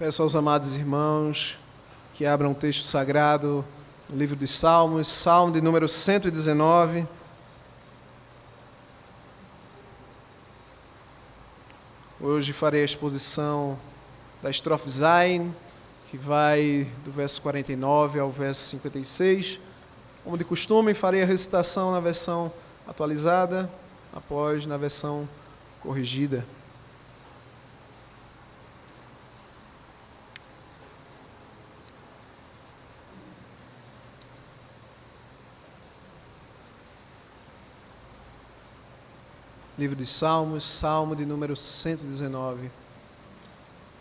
Peço aos amados irmãos que abram o texto sagrado no livro dos Salmos, Salmo de número 119. Hoje farei a exposição da estrofe Zayn, que vai do verso 49 ao verso 56. Como de costume, farei a recitação na versão atualizada, após na versão corrigida. Livro dos Salmos, Salmo de número 119.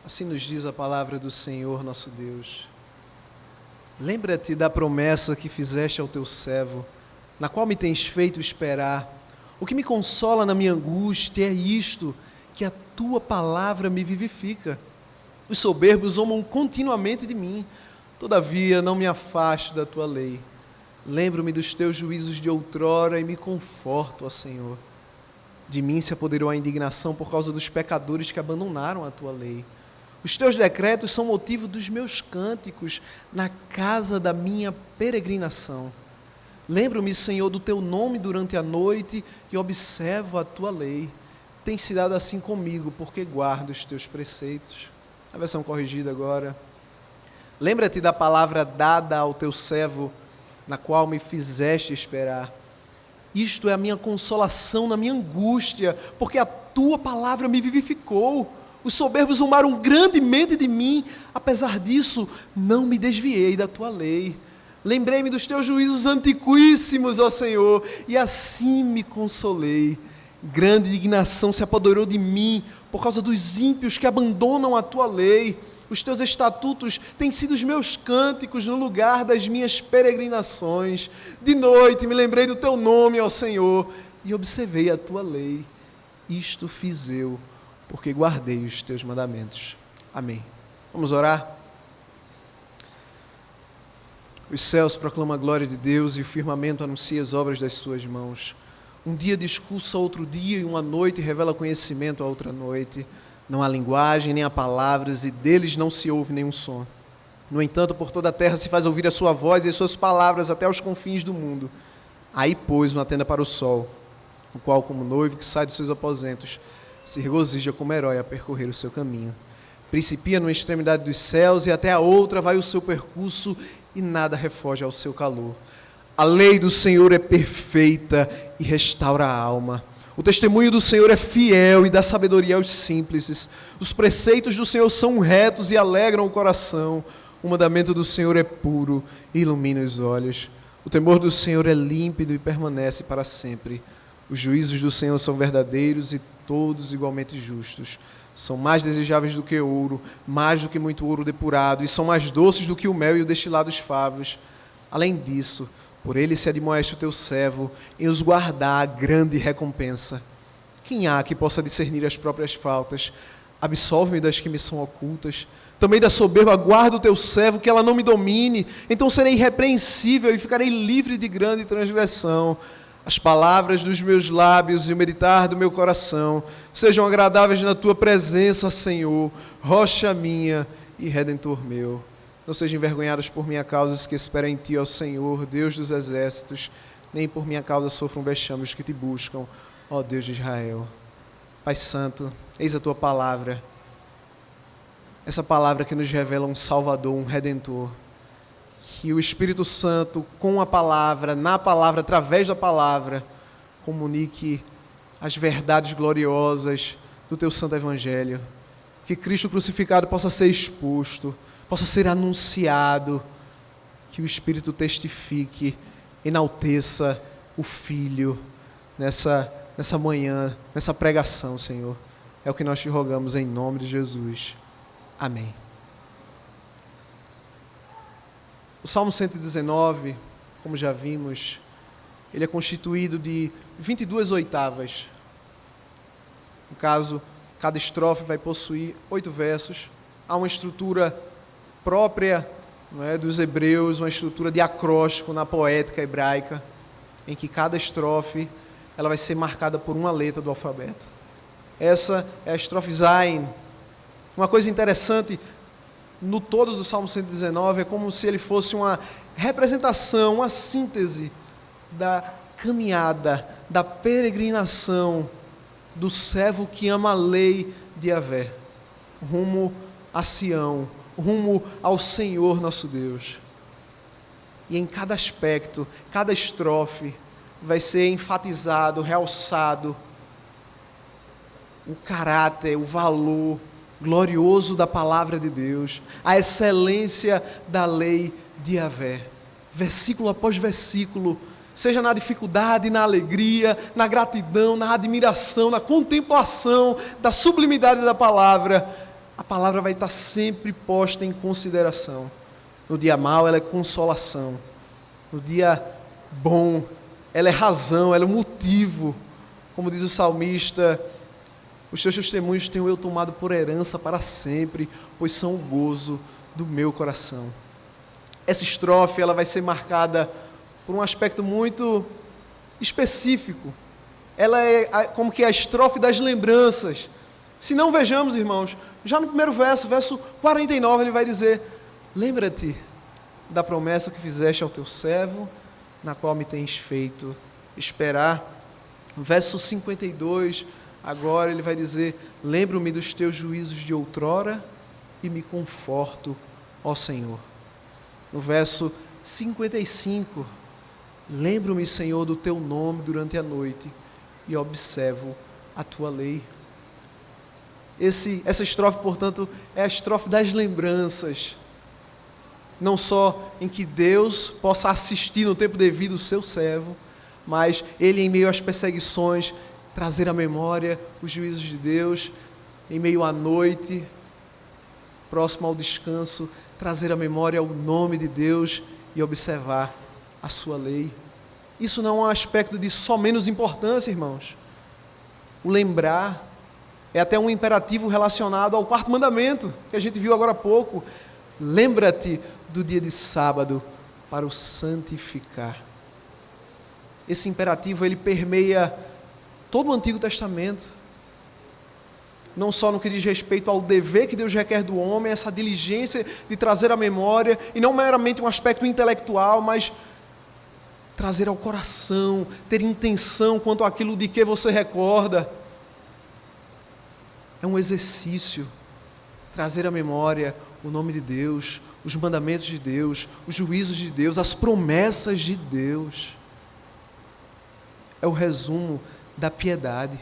Assim nos diz a palavra do Senhor nosso Deus. Lembra-te da promessa que fizeste ao teu servo, na qual me tens feito esperar. O que me consola na minha angústia é isto, que a tua palavra me vivifica. Os soberbos zombam continuamente de mim, todavia não me afasto da tua lei. Lembro-me dos teus juízos de outrora e me conforto, ó Senhor. De mim se apoderou a indignação por causa dos pecadores que abandonaram a tua lei. Os teus decretos são motivo dos meus cânticos na casa da minha peregrinação. Lembro-me, Senhor, do teu nome durante a noite e observo a tua lei. Tem se dado assim comigo, porque guardo os teus preceitos. A versão corrigida agora. Lembra-te da palavra dada ao teu servo, na qual me fizeste esperar. Isto é a minha consolação na minha angústia, porque a tua palavra me vivificou. Os soberbos zombaram grandemente de mim, apesar disso, não me desviei da tua lei. Lembrei-me dos teus juízos antiquíssimos, ó Senhor, e assim me consolei. Grande indignação se apoderou de mim, por causa dos ímpios que abandonam a tua lei. Os teus estatutos têm sido os meus cânticos no lugar das minhas peregrinações. De noite me lembrei do teu nome, ó Senhor, e observei a tua lei. Isto fiz eu, porque guardei os teus mandamentos. Amém. Vamos orar? Os céus proclamam a glória de Deus e o firmamento anuncia as obras das suas mãos. Um dia discursa outro dia e uma noite revela conhecimento a outra noite. Não há linguagem, nem há palavras, e deles não se ouve nenhum som. No entanto, por toda a terra se faz ouvir a sua voz e as suas palavras até os confins do mundo. Aí pôs uma tenda para o sol, o qual, como noivo que sai dos seus aposentos, se regozija como herói a percorrer o seu caminho. Principia numa extremidade dos céus e até a outra vai o seu percurso, e nada refoge ao seu calor. A lei do Senhor é perfeita e restaura a alma. O testemunho do Senhor é fiel e dá sabedoria aos simples. Os preceitos do Senhor são retos e alegram o coração. O mandamento do Senhor é puro e ilumina os olhos. O temor do Senhor é límpido e permanece para sempre. Os juízos do Senhor são verdadeiros e todos igualmente justos. São mais desejáveis do que ouro, mais do que muito ouro depurado, e são mais doces do que o mel e o destilado dos favos. Além disso, por ele se admoeste o teu servo, em os guardar a grande recompensa. Quem há que possa discernir as próprias faltas? Absolve-me das que me são ocultas. Também da soberba guarda o teu servo, que ela não me domine. Então serei irrepreensível e ficarei livre de grande transgressão. As palavras dos meus lábios e o meditar do meu coração sejam agradáveis na tua presença, Senhor, rocha minha e redentor meu. Não sejam envergonhados por minha causa os que esperam em ti, ó Senhor, Deus dos exércitos, nem por minha causa sofram vexame os que te buscam, ó Deus de Israel. Pai Santo, eis a tua palavra, essa palavra que nos revela um Salvador, um Redentor. Que o Espírito Santo, com a palavra, na palavra, através da palavra, comunique as verdades gloriosas do teu Santo Evangelho. Que Cristo crucificado possa ser exposto, possa ser anunciado, que o Espírito testifique, enalteça o Filho nessa manhã, nessa pregação, Senhor. É o que nós te rogamos em nome de Jesus. Amém. O Salmo 119, como já vimos, ele é constituído de 22 oitavas. No caso, cada estrofe vai possuir 8 versos. Há uma estrutura própria, não é, dos hebreus, uma estrutura de acróstico na poética hebraica, em que cada estrofe ela vai ser marcada por uma letra do alfabeto. Essa é a estrofe Zayn. Uma coisa interessante, no todo do Salmo 119, é como se ele fosse uma representação, uma síntese da caminhada, da peregrinação do servo que ama a lei de Yahvé, rumo a Sião, rumo ao Senhor nosso Deus. E em cada aspecto, cada estrofe, vai ser enfatizado, realçado o caráter, o valor glorioso da palavra de Deus, a excelência da lei de Yahvé. Versículo após versículo, seja na dificuldade, na alegria, na gratidão, na admiração, na contemplação da sublimidade da palavra, a palavra vai estar sempre posta em consideração. No dia mau, ela é consolação. No dia bom, ela é razão, ela é motivo. Como diz o salmista, os teus testemunhos tenho eu tomado por herança para sempre, pois são o gozo do meu coração. Essa estrofe ela vai ser marcada por um aspecto muito específico. Ela é como que a estrofe das lembranças. Se não vejamos, irmãos, já no primeiro verso 49, ele vai dizer: lembra-te da promessa que fizeste ao teu servo, na qual me tens feito esperar. Verso 52, agora ele vai dizer: lembro-me dos teus juízos de outrora e me conforto, ó Senhor. No verso 55, lembro-me, Senhor, do teu nome durante a noite e observo a tua lei. Essa estrofe, portanto, é a estrofe das lembranças. Não só em que Deus possa assistir no tempo devido o seu servo, mas ele, em meio às perseguições, trazer à memória os juízos de Deus, em meio à noite, próximo ao descanso, trazer à memória o nome de Deus e observar a sua lei. Isso não é um aspecto de só menos importância, irmãos. O lembrar é até um imperativo relacionado ao quarto mandamento, que a gente viu agora há pouco. Lembra-te do dia de sábado para o santificar. Esse imperativo, ele permeia todo o Antigo Testamento. Não só no que diz respeito ao dever que Deus requer do homem, essa diligência de trazer à memória, e não meramente um aspecto intelectual, mas trazer ao coração, ter intenção quanto àquilo de que você recorda. É um exercício, trazer à memória o nome de Deus, os mandamentos de Deus, os juízos de Deus, as promessas de Deus. É o resumo da piedade.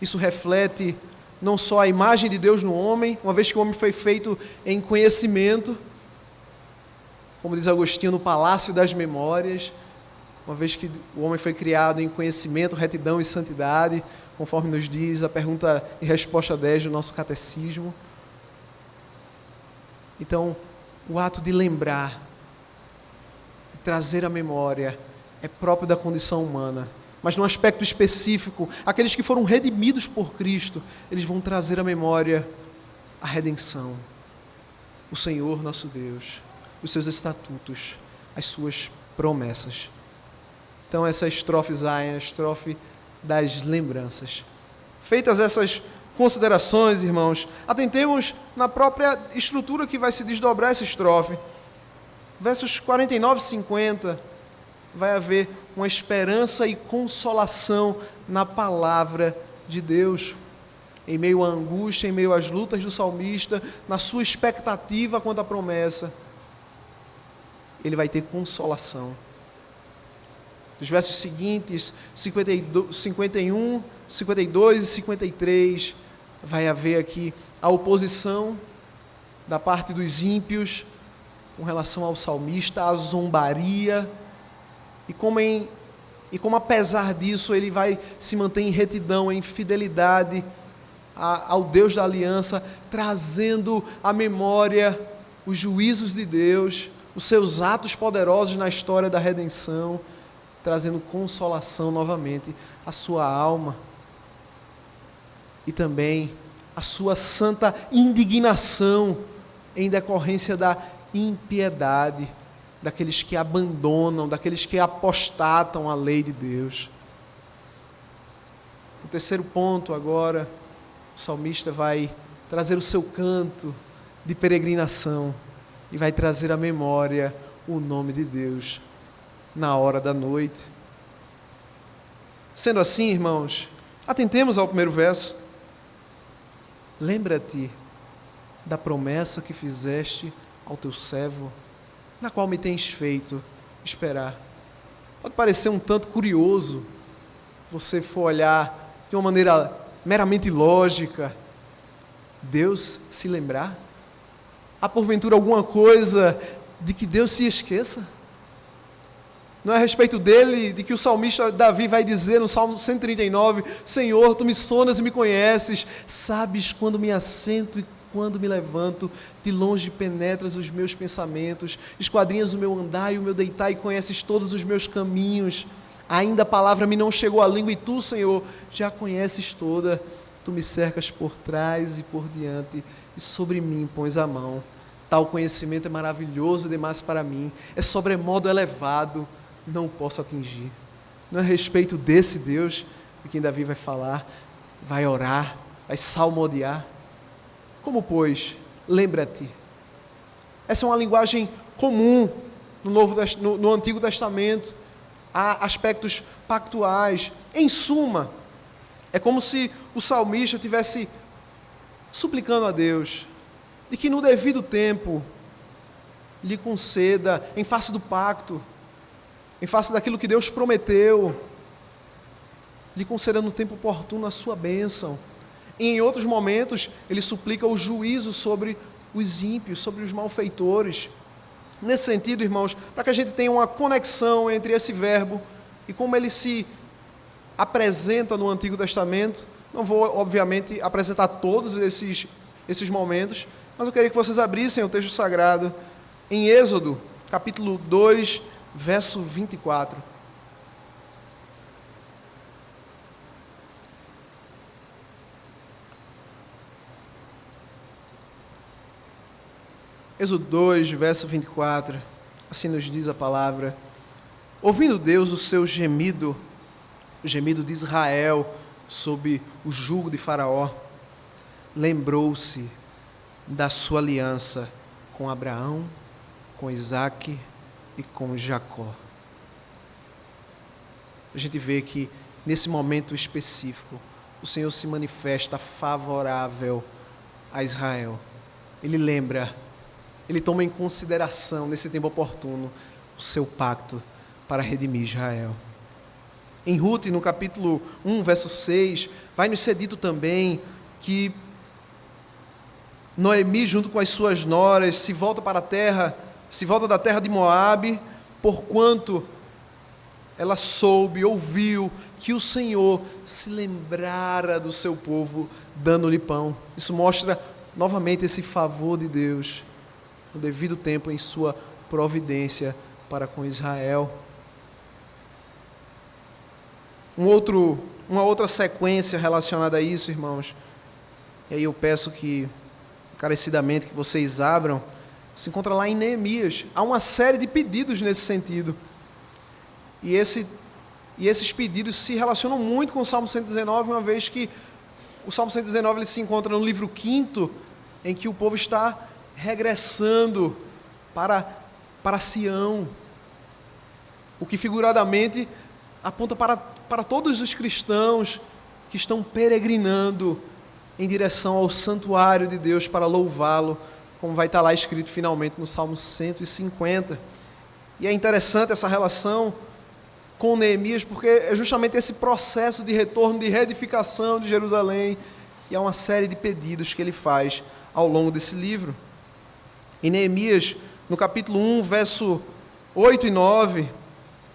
Isso reflete não só a imagem de Deus no homem, uma vez que o homem foi feito em conhecimento, como diz Agostinho, no palácio das memórias, uma vez que o homem foi criado em conhecimento, retidão e santidade, conforme nos diz a pergunta e resposta 10 do nosso catecismo. Então, o ato de lembrar, de trazer à memória, é próprio da condição humana. Mas num aspecto específico, aqueles que foram redimidos por Cristo, eles vão trazer à memória a redenção, o Senhor nosso Deus, os seus estatutos, as suas promessas. Então essa estrofe Zayn, a estrofe das lembranças. Feitas essas considerações, irmãos, atentemos na própria estrutura que vai se desdobrar essa estrofe. Versos 49 e 50, vai haver uma esperança e consolação na palavra de Deus. Em meio à angústia, em meio às lutas do salmista, na sua expectativa quanto à promessa, ele vai ter consolação. Os versos seguintes, 51, 52 e 53, vai haver aqui a oposição da parte dos ímpios com relação ao salmista, a zombaria, e como apesar disso ele vai se manter em retidão, em fidelidade ao Deus da aliança, trazendo à memória os juízos de Deus, os seus atos poderosos na história da redenção, trazendo consolação novamente à sua alma e também à sua santa indignação em decorrência da impiedade daqueles que abandonam, daqueles que apostatam a lei de Deus. O terceiro ponto agora, o salmista vai trazer o seu canto de peregrinação e vai trazer à memória o nome de Deus na hora da noite. Sendo assim, irmãos, atentemos ao primeiro verso. Lembra-te da promessa que fizeste ao teu servo, na qual me tens feito esperar. Pode parecer um tanto curioso, você for olhar de uma maneira meramente lógica, Deus se lembrar? Há porventura alguma coisa de que Deus se esqueça? Não é a respeito dele, de que o salmista Davi vai dizer no Salmo 139, Senhor, tu me sondas e me conheces, sabes quando me assento e quando me levanto, de longe penetras os meus pensamentos, esquadrinhas o meu andar e o meu deitar e conheces todos os meus caminhos. Ainda a palavra me não chegou à língua e tu, Senhor, já conheces toda. Tu me cercas por trás e por diante e sobre mim pões a mão. Tal conhecimento é maravilhoso demais para mim, é sobremodo elevado, não o posso atingir. Não é a respeito desse Deus de quem Davi vai falar, vai orar, vai salmodiar. Como, pois, lembra-te. Essa é uma linguagem comum no Antigo Testamento. Há aspectos pactuais. Em suma, é como se o salmista estivesse suplicando a Deus de que no devido tempo lhe conceda, em face do pacto, em face daquilo que Deus prometeu, lhe conceda no tempo oportuno a sua bênção. E em outros momentos, ele suplica o juízo sobre os ímpios, sobre os malfeitores. Nesse sentido, irmãos, para que a gente tenha uma conexão entre esse verbo e como ele se apresenta no Antigo Testamento, não vou, obviamente, apresentar todos esses momentos, mas eu queria que vocês abrissem o texto sagrado em Êxodo, capítulo 2, verso 24. Êxodo 2, verso 24, assim nos diz a palavra: ouvindo Deus o seu gemido, o gemido de Israel, sob o jugo de Faraó, lembrou-se da sua aliança com Abraão, com Isaque e com Jacó. A gente vê que, nesse momento específico, o Senhor se manifesta favorável a Israel. Ele lembra, ele toma em consideração, nesse tempo oportuno, o seu pacto para redimir Israel. Em Rute, no capítulo 1, verso 6, vai nos ser dito também que Noemi, junto com as suas noras, se volta da terra de Moabe, porquanto ela ouviu que o Senhor se lembrara do seu povo, dando-lhe pão. Isso mostra novamente esse favor de Deus, no devido tempo, em sua providência para com Israel. Uma outra sequência relacionada a isso, irmãos, e aí eu peço que, encarecidamente, que vocês abram, se encontra lá em Neemias. Há uma série de pedidos nesse sentido. E esses pedidos se relacionam muito com o Salmo 119, uma vez que o Salmo 119 ele se encontra no livro 5º, em que o povo está regressando para Sião, o que figuradamente aponta para todos os cristãos que estão peregrinando em direção ao santuário de Deus para louvá-lo, como vai estar lá escrito finalmente no Salmo 150. E é interessante essa relação com Neemias, porque é justamente esse processo de retorno, de reedificação de Jerusalém, e há uma série de pedidos que ele faz ao longo desse livro. Em Neemias, no capítulo 1, verso 8 e 9,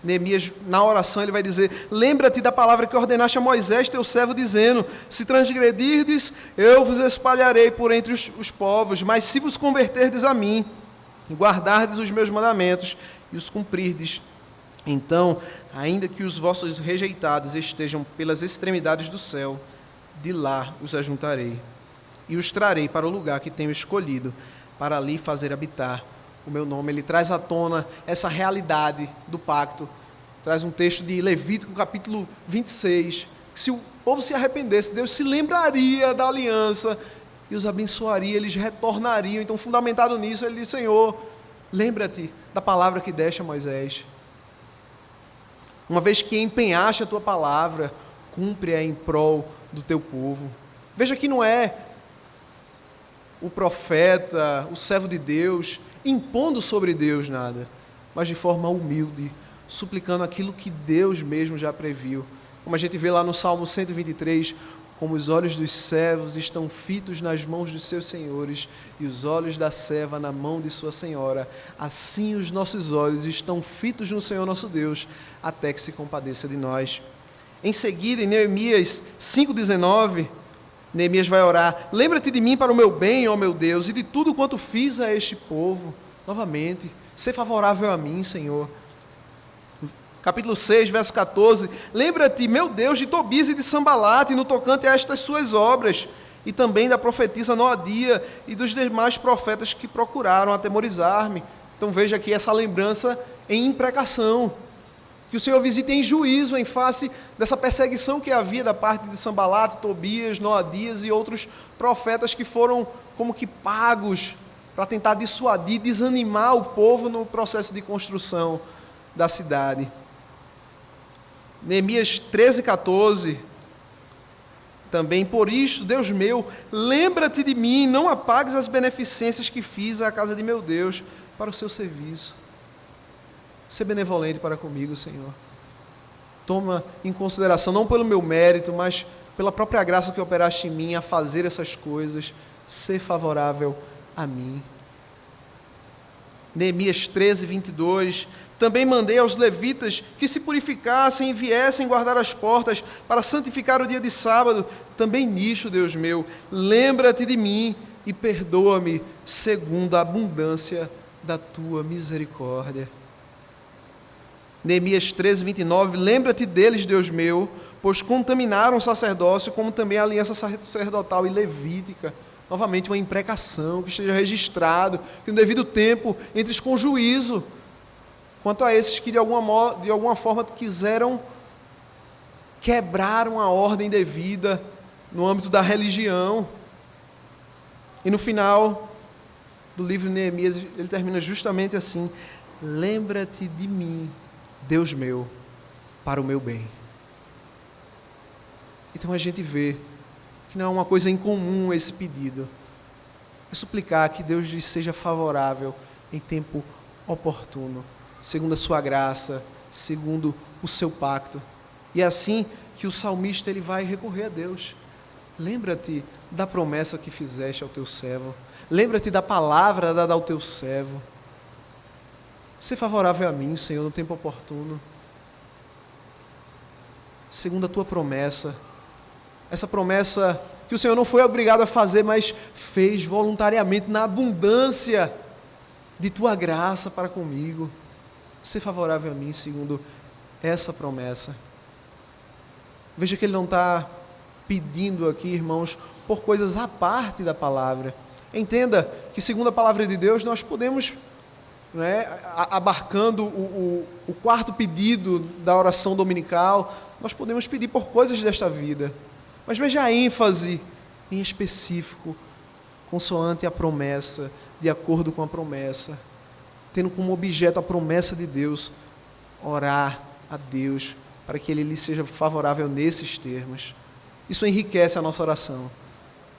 Neemias, na oração, ele vai dizer: lembra-te da palavra que ordenaste a Moisés, teu servo, dizendo: se transgredirdes, eu vos espalharei por entre os povos, mas se vos converterdes a mim, e guardardes os meus mandamentos, e os cumprirdes, então, ainda que os vossos rejeitados estejam pelas extremidades do céu, de lá os ajuntarei, e os trarei para o lugar que tenho escolhido, para ali fazer habitar o meu nome. Ele traz à tona essa realidade do pacto. Traz um texto de Levítico, capítulo 26, que se o povo se arrependesse, Deus se lembraria da aliança e os abençoaria, eles retornariam. Então, fundamentado nisso, ele diz: Senhor, lembra-te da palavra que deste a Moisés. Uma vez que empenhaste a tua palavra, cumpre-a em prol do teu povo. Veja que não é o profeta, o servo de Deus, impondo sobre Deus nada, mas de forma humilde, suplicando aquilo que Deus mesmo já previu. Como a gente vê lá no Salmo 123, como os olhos dos servos estão fitos nas mãos dos seus senhores e os olhos da serva na mão de sua senhora, assim os nossos olhos estão fitos no Senhor nosso Deus, até que se compadeça de nós. Em seguida, em Neemias 5,19, Neemias vai orar: lembra-te de mim para o meu bem, ó meu Deus, e de tudo quanto fiz a este povo. Novamente, ser favorável a mim, Senhor. Capítulo 6, verso 14, lembra-te, meu Deus, de Tobias e de Sambalate, no tocante a estas suas obras, e também da profetisa Noadia e dos demais profetas que procuraram atemorizar-me. Então veja aqui essa lembrança em imprecação, que o Senhor visite em juízo em face dessa perseguição que havia da parte de Sambalate, Tobias, Noadias e outros profetas que foram como que pagos para tentar dissuadir, desanimar o povo no processo de construção da cidade. Neemias 13,14, também: por isto, Deus meu, lembra-te de mim, não apagues as beneficências que fiz à casa de meu Deus para o seu serviço. Ser benevolente para comigo, Senhor. Toma em consideração, não pelo meu mérito, mas pela própria graça que operaste em mim a fazer essas coisas, ser favorável a mim. Neemias 13,22, também mandei aos levitas que se purificassem e viessem guardar as portas para santificar o dia de sábado. Também nisto, Deus meu, lembra-te de mim e perdoa-me segundo a abundância da tua misericórdia. Neemias 13,29, lembra-te deles, Deus meu, pois contaminaram o sacerdócio, como também a aliança sacerdotal e levítica. Novamente, uma imprecação, que esteja registrado, que no devido tempo entres com juízo quanto a esses que de alguma forma quiseram quebrar uma ordem devida no âmbito da religião. E no final do livro de Neemias, ele termina justamente assim: lembra-te de mim, Deus meu, para o meu bem. Então a gente vê que não é uma coisa incomum esse pedido. É suplicar que Deus lhe seja favorável em tempo oportuno, segundo a sua graça, segundo o seu pacto. E é assim que o salmista ele vai recorrer a Deus. Lembra-te da promessa que fizeste ao teu servo. Lembra-te da palavra dada ao teu servo. Ser favorável a mim, Senhor, no tempo oportuno, segundo a tua promessa. Essa promessa que o Senhor não foi obrigado a fazer, mas fez voluntariamente na abundância de tua graça para comigo. Ser favorável a mim segundo essa promessa. Veja que ele não está pedindo aqui, irmãos, por coisas à parte da palavra. Entenda que segundo a palavra de Deus nós podemos, abarcando o quarto pedido da oração dominical, nós podemos pedir por coisas desta vida. Mas veja a ênfase em específico, consoante a promessa, de acordo com a promessa, tendo como objeto a promessa de Deus, orar a Deus para que Ele lhe seja favorável nesses termos. Isso enriquece a nossa oração.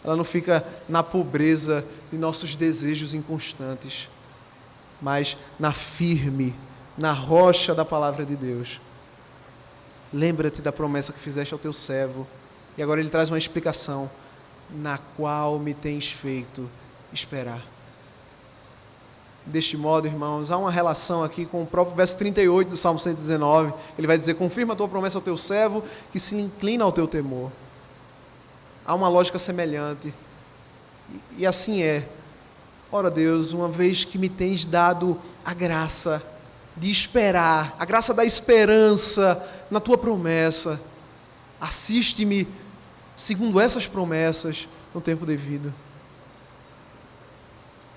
Ela não fica na pobreza de nossos desejos inconstantes, mas na firme, na rocha da palavra de Deus. Lembra-te da promessa que fizeste ao teu servo. E agora ele traz uma explicação: na qual me tens feito esperar. Deste modo, irmãos, há uma relação aqui com o próprio verso 38 do Salmo 119. Ele vai dizer: confirma a tua promessa ao teu servo, que se inclina ao teu temor. Há uma lógica semelhante. E assim é. Ora, Deus, uma vez que me tens dado a graça de esperar, a graça da esperança na tua promessa, assiste-me segundo essas promessas no tempo devido.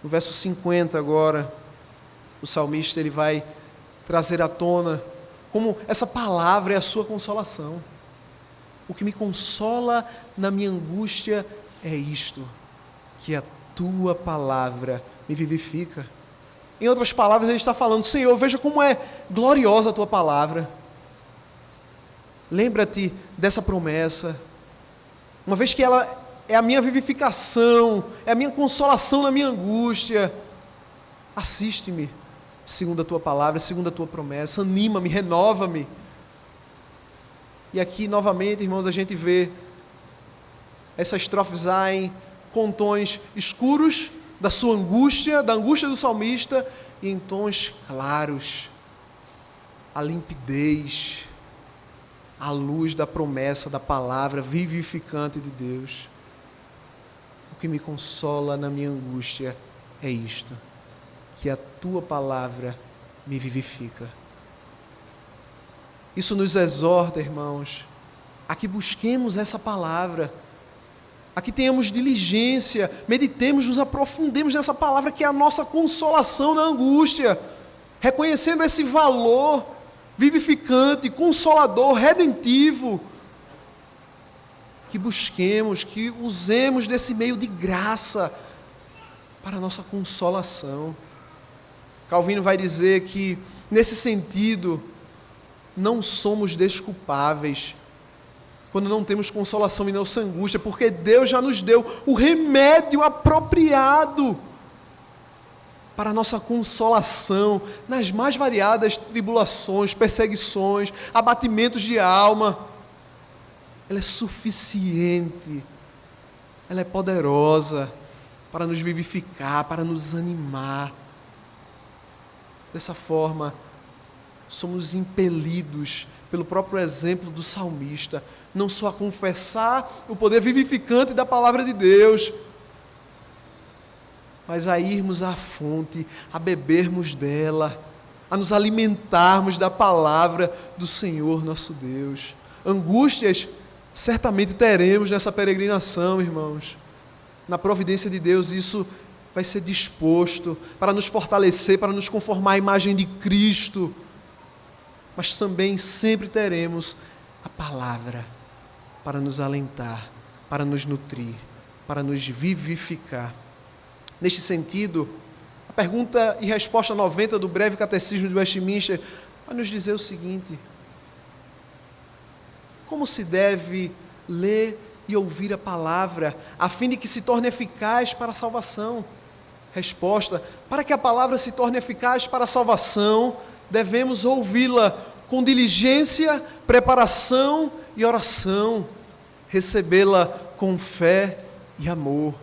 No verso 50 agora, o salmista ele vai trazer à tona como essa palavra é a sua consolação. O que me consola na minha angústia é isto: que a tua palavra me vivifica. Em outras palavras, ele está falando: Senhor, veja como é gloriosa a tua palavra. Lembra-te dessa promessa. Uma vez que ela é a minha vivificação, é a minha consolação na minha angústia, assiste-me segundo a tua palavra, segundo a tua promessa, anima-me, renova-me. E aqui, novamente, irmãos, a gente vê essa estrofe com tons escuros da sua angústia, da angústia do salmista, e em tons claros, a limpidez, a luz da promessa, da palavra vivificante de Deus. O que me consola na minha angústia é isto, que a tua palavra me vivifica. Isso nos exorta, irmãos, a que busquemos essa palavra, a que tenhamos diligência, meditemos, nos aprofundemos nessa palavra que é a nossa consolação na angústia, reconhecendo esse valor vivificante, consolador, redentivo, que busquemos, que usemos desse meio de graça para a nossa consolação. Calvino vai dizer que, nesse sentido, não somos desculpáveis quando não temos consolação em nossa angústia, porque Deus já nos deu o remédio apropriado para a nossa consolação nas mais variadas tribulações, perseguições, abatimentos de alma. Ela é suficiente, ela é poderosa para nos vivificar, para nos animar. Dessa forma, somos impelidos pelo próprio exemplo do salmista, não só a confessar o poder vivificante da palavra de Deus, mas a irmos à fonte, a bebermos dela, a nos alimentarmos da palavra do Senhor nosso Deus. Angústias certamente teremos nessa peregrinação, irmãos. Na providência de Deus, isso vai ser disposto para nos fortalecer, para nos conformar à imagem de Cristo. Mas também sempre teremos a palavra para nos alentar, para nos nutrir, para nos vivificar. Neste sentido, a pergunta e resposta 90 do breve catecismo de Westminster vai nos dizer o seguinte: como se deve ler e ouvir a palavra, a fim de que se torne eficaz para a salvação? Resposta: para que a palavra se torne eficaz para a salvação, devemos ouvi-la com diligência, preparação e oração, recebê-la com fé e amor,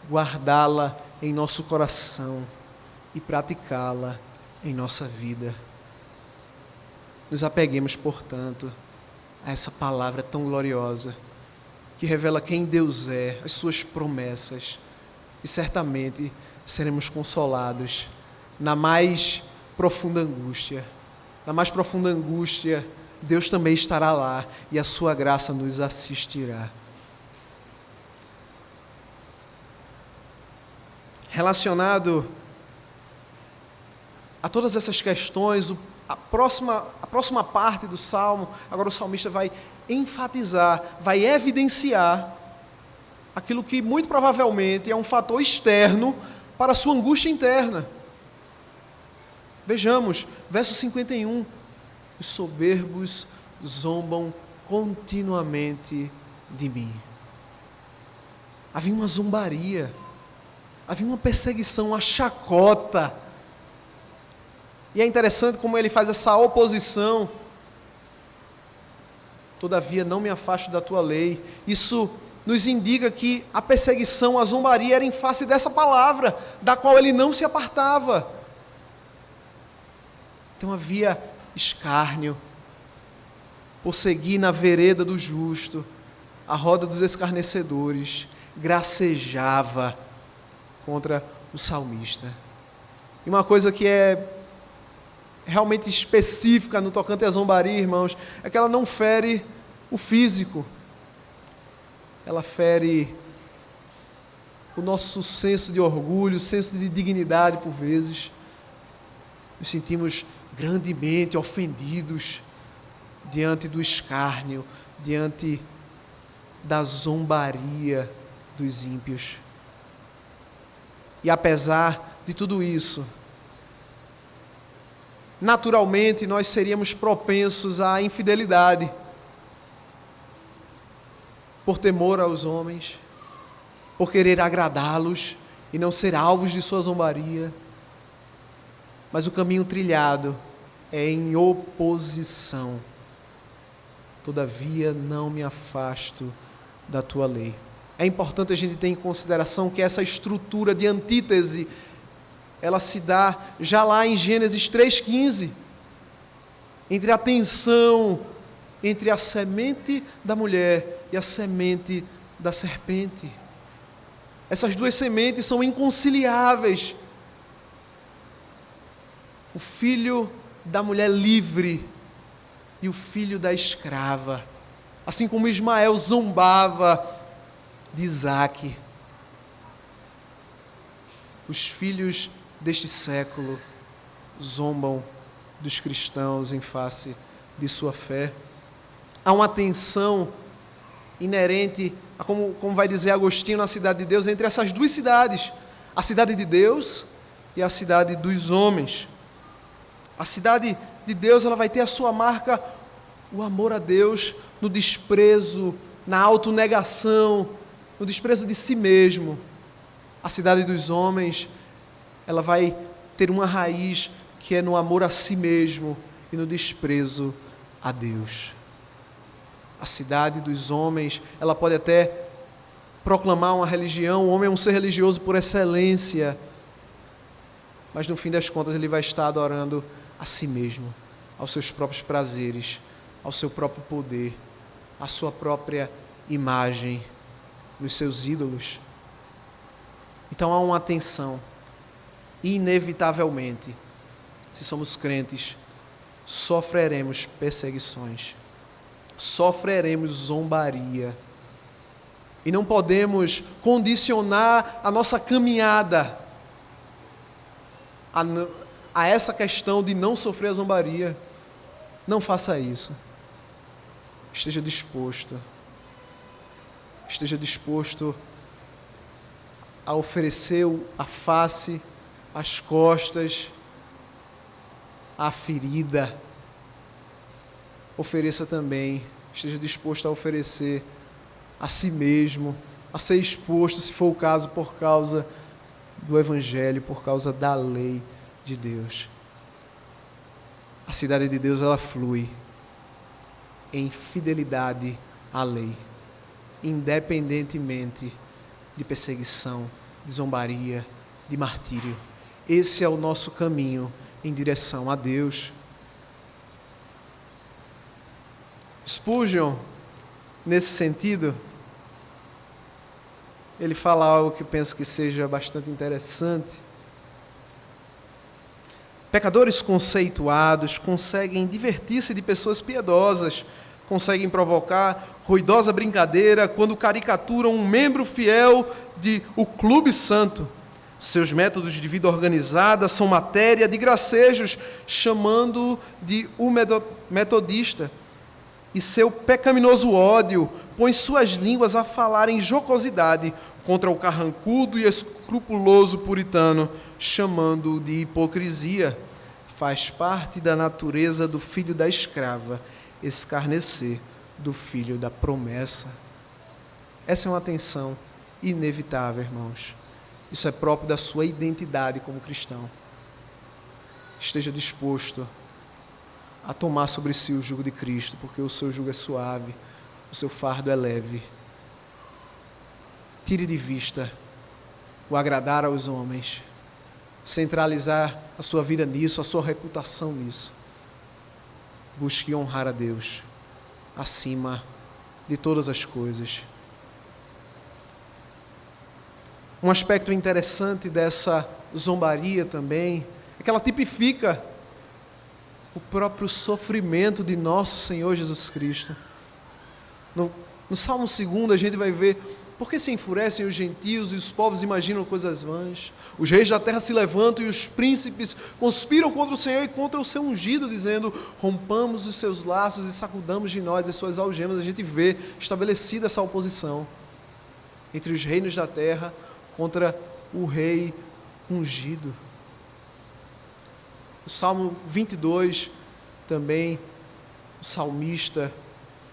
guardá-la em nosso coração e praticá-la em nossa vida. Nos apeguemos, portanto, a essa palavra tão gloriosa, que revela quem Deus é, as suas promessas, e certamente seremos consolados na mais profunda angústia. Na mais profunda angústia, Deus também estará lá e a sua graça nos assistirá. Relacionado a todas essas questões, a próxima parte do Salmo, agora o salmista vai enfatizar, vai evidenciar aquilo que muito provavelmente é um fator externo para a sua angústia interna. Vejamos, verso 51, os soberbos zombam continuamente de mim. Havia uma zombaria, havia uma perseguição, uma chacota. E é interessante como ele faz essa oposição. Todavia não me afasto da tua lei. Isso nos indica que a perseguição, a zombaria era em face dessa palavra, da qual ele não se apartava. Então havia escárnio, por seguir na vereda do justo, a roda dos escarnecedores gracejava contra o salmista. E uma coisa que é realmente específica no tocante à zombaria, irmãos, é que ela não fere o físico, ela fere o nosso senso de orgulho, senso de dignidade por vezes. Nos sentimos grandemente ofendidos diante do escárnio, diante da zombaria dos ímpios. E apesar de tudo isso, naturalmente nós seríamos propensos à infidelidade, por temor aos homens, por querer agradá-los e não ser alvos de sua zombaria. Mas o caminho trilhado é em oposição. Todavia não me afasto da tua lei. É importante a gente ter em consideração que essa estrutura de antítese, ela se dá já lá em Gênesis 3,15, entre a tensão entre a semente da mulher e a semente da serpente. Essas duas sementes são inconciliáveis. O filho da mulher livre e o filho da escrava. Assim como Ismael zombava de Isaque, os filhos deste século zombam dos cristãos em face de sua fé. Há uma tensão inerente, a como vai dizer Agostinho na Cidade de Deus, entre essas duas cidades, a cidade de Deus e a cidade dos homens. A cidade de Deus, ela vai ter a sua marca, o amor a Deus, no desprezo, na autonegação, no desprezo de si mesmo. A cidade dos homens, ela vai ter uma raiz que é no amor a si mesmo e no desprezo a Deus. A cidade dos homens, ela pode até proclamar uma religião, o homem é um ser religioso por excelência, mas no fim das contas ele vai estar adorando a si mesmo, aos seus próprios prazeres, ao seu próprio poder, à sua própria imagem, nos seus ídolos. Então há uma tensão, inevitavelmente, se somos crentes, sofreremos perseguições, sofreremos zombaria, e não podemos condicionar a nossa caminhada a essa questão de não sofrer a zombaria. Não faça isso. Esteja disposto a oferecer a face, as costas, a ferida. Ofereça também, esteja disposto a oferecer a si mesmo, a ser exposto, se for o caso, por causa do Evangelho, por causa da lei de Deus. A cidade de Deus, ela flui em fidelidade à lei, independentemente de perseguição, de zombaria, de martírio. Esse é o nosso caminho em direção a Deus. Spurgeon, nesse sentido, ele fala algo que eu penso que seja bastante interessante. Pecadores conceituados conseguem divertir-se de pessoas piedosas, conseguem provocar ruidosa brincadeira quando caricaturam um membro fiel de o Clube Santo. Seus métodos de vida organizada são matéria de gracejos, chamando-o de o metodista. E seu pecaminoso ódio põe suas línguas a falar em jocosidade contra o carrancudo e escrupuloso puritano, chamando-o de hipocrisia. Faz parte da natureza do filho da escrava escarnecer do filho da promessa. Essa é uma tensão inevitável, irmãos. Isso é próprio da sua identidade como cristão. Esteja disposto a tomar sobre si o jugo de Cristo, porque o seu jugo é suave, o seu fardo é leve. Tire de vista o agradar aos homens, centralizar a sua vida nisso, a sua reputação nisso. Busque honrar a Deus acima de todas as coisas. Um aspecto interessante dessa zombaria também é que ela tipifica o próprio sofrimento de nosso Senhor Jesus Cristo. No Salmo 2 a gente vai ver: por que se enfurecem os gentios e os povos imaginam coisas vãs? Os reis da terra se levantam e os príncipes conspiram contra o Senhor e contra o seu ungido, dizendo: rompamos os seus laços e sacudamos de nós as suas algemas. A gente vê estabelecida essa oposição entre os reinos da terra contra o rei ungido. O Salmo 22 também, o salmista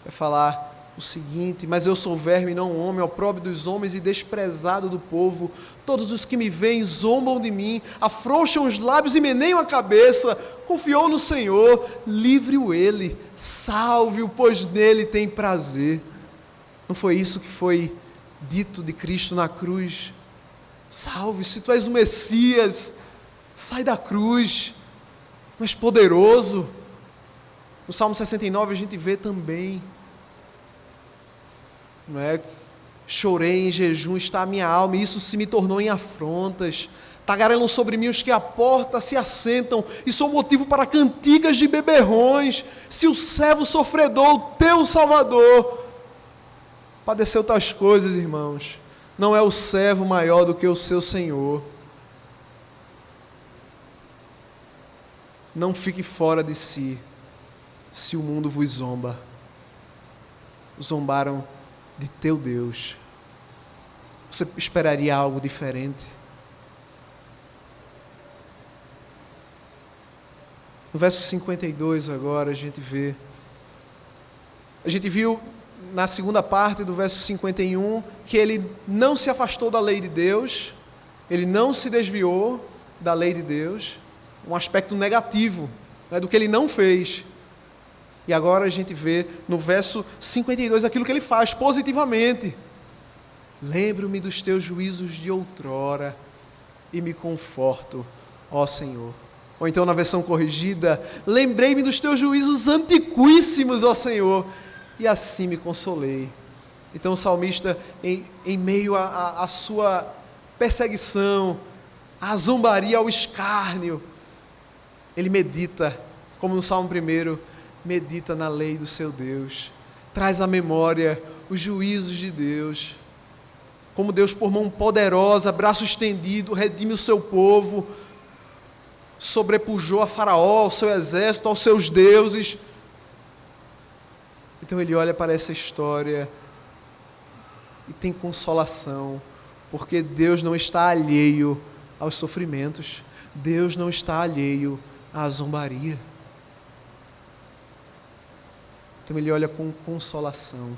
vai falar o seguinte: mas eu sou verme e não homem, opróbrio dos homens e desprezado do povo. Todos os que me veem zombam de mim, afrouxam os lábios e meneiam a cabeça. Confiou no Senhor, livre-o ele, salve-o, pois nele tem prazer. Não foi isso que foi dito de Cristo na cruz? Salve, se tu és o Messias, sai da cruz, tu és poderoso. No Salmo 69 a gente vê também, não é? Chorei em jejum, está a minha alma, e isso se me tornou em afrontas. Tagarelam sobre mim os que à porta se assentam, e sou motivo para cantigas de beberrões. Se o servo sofredor, o teu Salvador, padeceu tais coisas, irmãos, não é o servo maior do que o seu Senhor. Não fique fora de si, se o mundo vos zomba. Zombaram de teu Deus. Você esperaria algo diferente? No verso 52 agora a gente viu na segunda parte do verso 51 que ele não se afastou da lei de Deus, ele não se desviou da lei de Deus, um aspecto negativo, né, do que ele não fez. E agora a gente vê no verso 52 aquilo que ele faz positivamente. Lembro-me dos teus juízos de outrora e me conforto, ó Senhor. Ou então na versão corrigida, lembrei-me dos teus juízos antiquíssimos, ó Senhor, e assim me consolei. Então o salmista, em meio à sua perseguição, à zombaria, ao escárnio, ele medita, como no Salmo 1, medita na lei do seu Deus, traz à memória os juízos de Deus, como Deus por mão poderosa, braço estendido, redime o seu povo, sobrepujou a Faraó, ao seu exército, aos seus deuses. Então ele olha para essa história e tem consolação, porque Deus não está alheio aos sofrimentos, Deus não está alheio à zombaria. Então ele olha com consolação,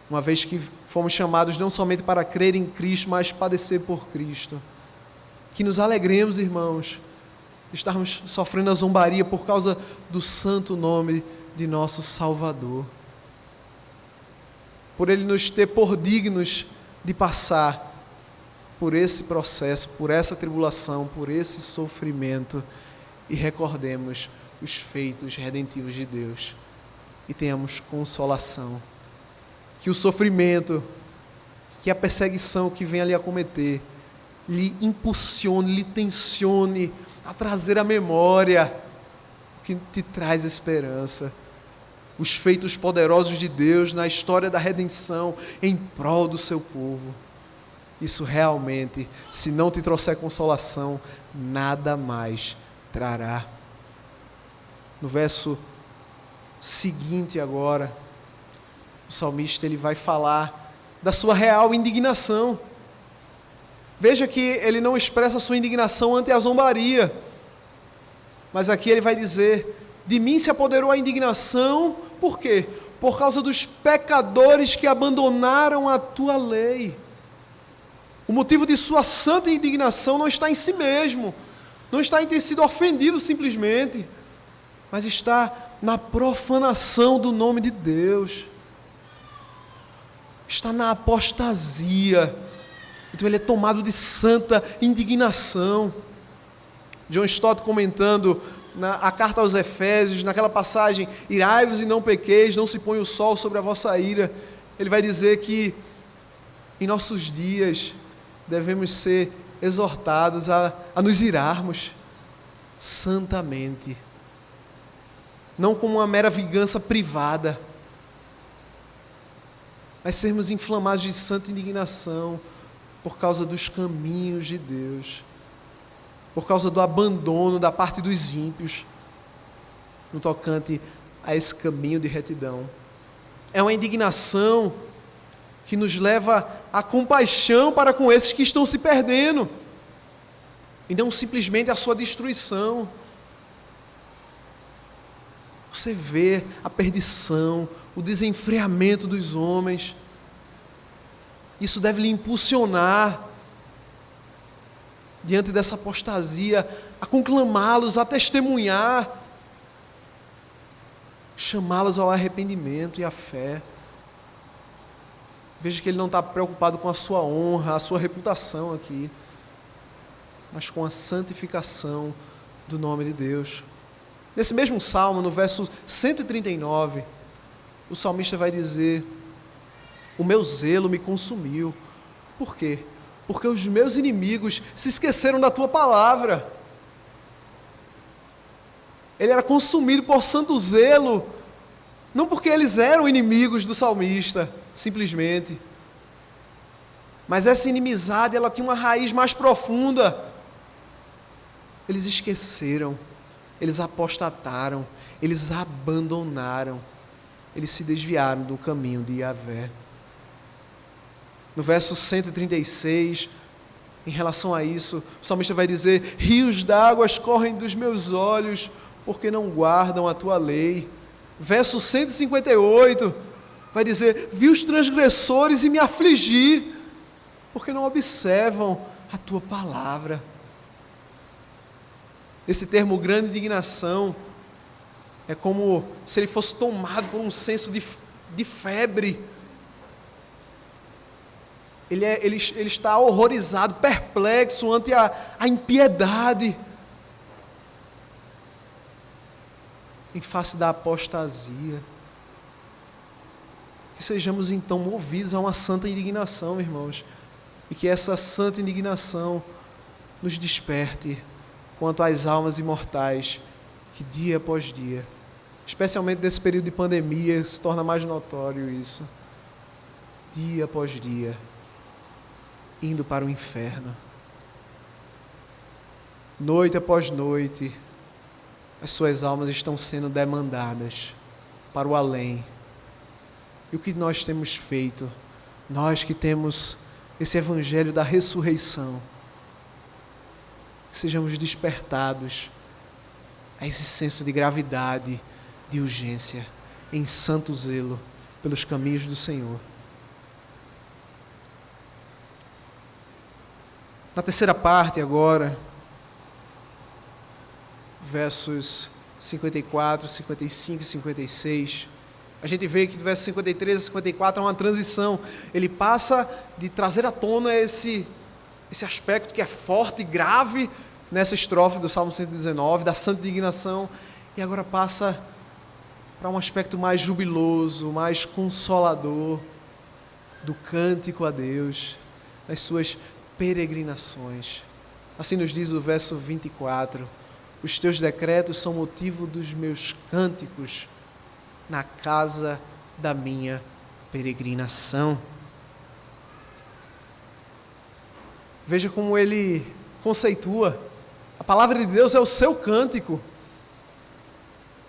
uma vez que fomos chamados não somente para crer em Cristo, mas padecer por Cristo. Que nos alegremos, irmãos, de estarmos sofrendo a zombaria por causa do santo nome de nosso Salvador. Por Ele nos ter por dignos de passar por esse processo, por essa tribulação, por esse sofrimento, e recordemos os feitos redentivos de Deus e tenhamos consolação. Que o sofrimento, que a perseguição que vem ali a cometer, lhe impulsione, lhe tensione a trazer à memória o que te traz esperança, os feitos poderosos de Deus na história da redenção em prol do seu povo. Isso realmente, se não te trouxer consolação, nada mais trará. No verso seguinte agora, o salmista ele vai falar da sua real indignação. Veja que ele não expressa a sua indignação ante a zombaria, mas aqui ele vai dizer: de mim se apoderou a indignação, por quê? Por causa dos pecadores que abandonaram a tua lei. O motivo de sua santa indignação não está em si mesmo, não está em ter sido ofendido simplesmente, mas está na profanação do nome de Deus, está na apostasia. Então ele é tomado de santa indignação. John Stott, comentando a carta aos Efésios, naquela passagem, irai-vos e não pequeis, não se põe o sol sobre a vossa ira, ele vai dizer que em nossos dias devemos ser exortados a nos irarmos santamente, não como uma mera vingança privada, mas sermos inflamados de santa indignação por causa dos caminhos de Deus, por causa do abandono da parte dos ímpios no tocante a esse caminho de retidão. É uma indignação que nos leva à compaixão para com esses que estão se perdendo. e não simplesmente a sua destruição. Você vê a perdição, o desenfreamento dos homens. Isso deve lhe impulsionar, diante dessa apostasia, a conclamá-los, a testemunhar, chamá-los ao arrependimento e à fé. Veja que ele não está preocupado com a sua honra, a sua reputação aqui, mas com a santificação do nome de Deus. Nesse mesmo salmo, no verso 139, o salmista vai dizer: o meu zelo me consumiu. Por quê? Porque os meus inimigos se esqueceram da tua palavra. Ele era consumido por santo zelo, não porque eles eram inimigos do salmista, simplesmente. Mas essa inimizade, ela tinha uma raiz mais profunda. Eles esqueceram, eles apostataram, eles abandonaram, eles se desviaram do caminho de Yahvé. No verso 136, em relação a isso, o salmista vai dizer: rios d'água correm dos meus olhos, porque não guardam a tua lei. Verso 158, vai dizer: vi os transgressores e me afligi, porque não observam a tua palavra. Esse termo grande indignação é como se ele fosse tomado por um senso de febre. Ele está horrorizado, perplexo ante a impiedade, em face da apostasia. Que sejamos então movidos a uma santa indignação, irmãos, e que essa santa indignação nos desperte quanto às almas imortais, que dia após dia, especialmente nesse período de pandemia, se torna mais notório isso, dia após dia, indo para o inferno. Noite após noite, as suas almas estão sendo demandadas para o além. E o que nós temos feito, nós que temos esse evangelho da ressurreição, que sejamos despertados a esse senso de gravidade, de urgência, em santo zelo pelos caminhos do Senhor. Na terceira parte agora, versos 54, 55 e 56, a gente vê que do verso 53 a 54 é uma transição. Ele passa de trazer à tona esse aspecto que é forte e grave nessa estrofe do Salmo 119, da santa indignação, e agora passa para um aspecto mais jubiloso, mais consolador, do cântico a Deus, das suas peregrinações. Assim nos diz o verso 24: os teus decretos são motivo dos meus cânticos na casa da minha peregrinação. Veja como ele conceitua: a palavra de Deus é o seu cântico,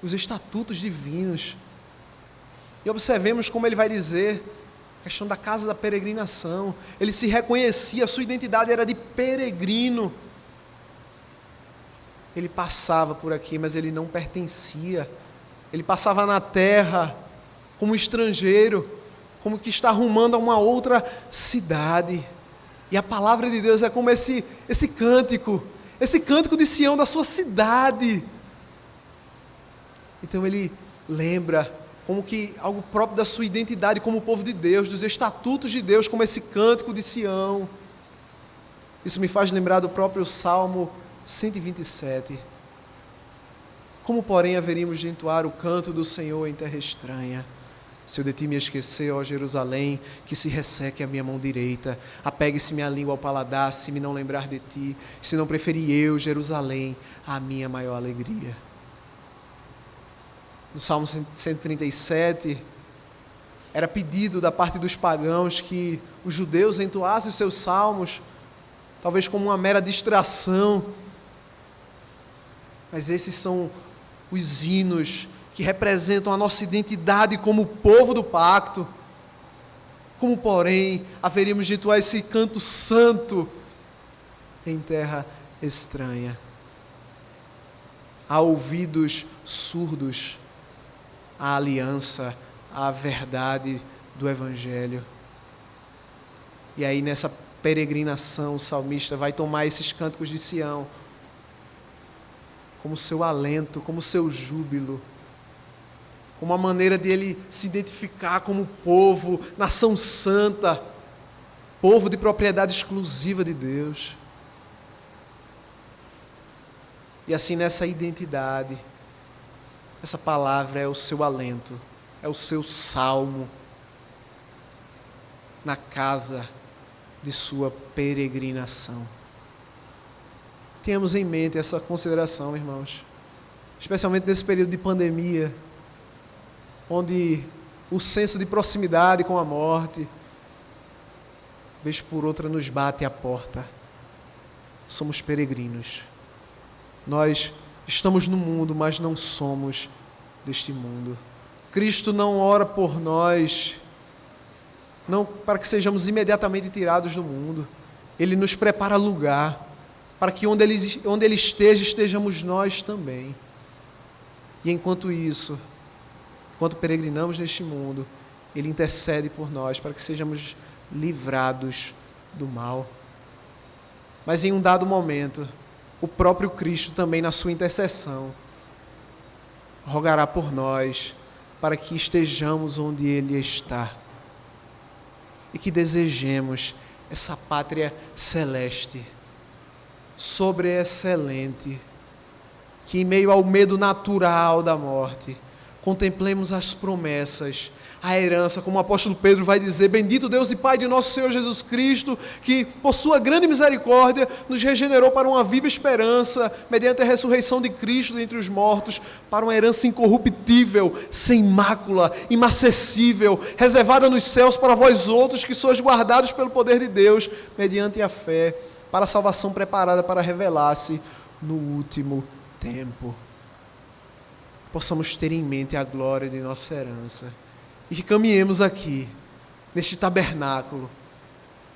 os estatutos divinos. E observemos como ele vai dizer a questão da casa da peregrinação. Ele se reconhecia, a sua identidade era de peregrino. Ele passava por aqui, mas ele não pertencia. Ele passava na terra como estrangeiro, como que está rumando a uma outra cidade. E a palavra de Deus é como esse cântico de Sião, da sua cidade. Então ele lembra como que algo próprio da sua identidade como povo de Deus, dos estatutos de Deus, como esse cântico de Sião. Isso me faz lembrar do próprio Salmo 127. Como, porém, haveríamos de entoar o canto do Senhor em terra estranha? Se eu de ti me esquecer, ó Jerusalém, que se resseque a minha mão direita, apegue-se minha língua ao paladar, se me não lembrar de ti, se não preferir eu, Jerusalém, a minha maior alegria. No Salmo 137, era pedido da parte dos pagãos que os judeus entoassem os seus salmos, talvez como uma mera distração, mas esses são os hinos que representam a nossa identidade como povo do pacto. Como, porém, haveríamos de entoar esse canto santo em terra estranha. Há ouvidos surdos à aliança, à verdade do Evangelho. E aí nessa peregrinação o salmista vai tomar esses cânticos de Sião como seu alento, como seu júbilo, como uma maneira de ele se identificar como povo, nação santa, povo de propriedade exclusiva de Deus. E assim nessa identidade, essa palavra é o seu alento, é o seu salmo na casa de sua peregrinação. Tenhamos em mente essa consideração, irmãos, especialmente nesse período de pandemia, onde o senso de proximidade com a morte, vez por outra, nos bate à porta. Somos peregrinos. Nós estamos no mundo, mas não somos deste mundo. Cristo não ora por nós, não para que sejamos imediatamente tirados do mundo. Ele nos prepara lugar, para que onde Ele esteja, estejamos nós também. E enquanto isso, enquanto peregrinamos neste mundo, Ele intercede por nós, para que sejamos livrados do mal. Mas em um dado momento, o próprio Cristo também na sua intercessão rogará por nós, para que estejamos onde Ele está e que desejemos essa pátria celeste, sobreexcelente, que em meio ao medo natural da morte, contemplemos as promessas, a herança, como o apóstolo Pedro vai dizer: bendito Deus e Pai de nosso Senhor Jesus Cristo, que por sua grande misericórdia nos regenerou para uma viva esperança, mediante a ressurreição de Cristo dentre os mortos, para uma herança incorruptível, sem mácula, inacessível, reservada nos céus para vós outros, que sois guardados pelo poder de Deus, mediante a fé, para a salvação preparada para revelar-se no último tempo. Possamos ter em mente a glória de nossa herança e que caminhemos aqui, neste tabernáculo,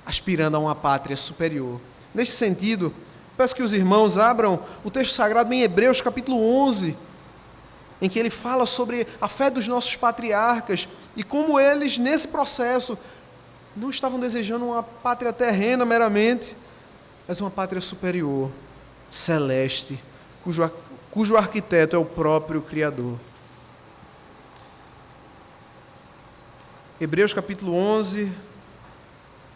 aspirando a uma pátria superior. Neste sentido, peço que os irmãos abram o texto sagrado em Hebreus capítulo 11, em que ele fala sobre a fé dos nossos patriarcas e como eles, nesse processo, não estavam desejando uma pátria terrena meramente, mas uma pátria superior, celeste, cujo arquiteto é o próprio Criador. Hebreus capítulo 11,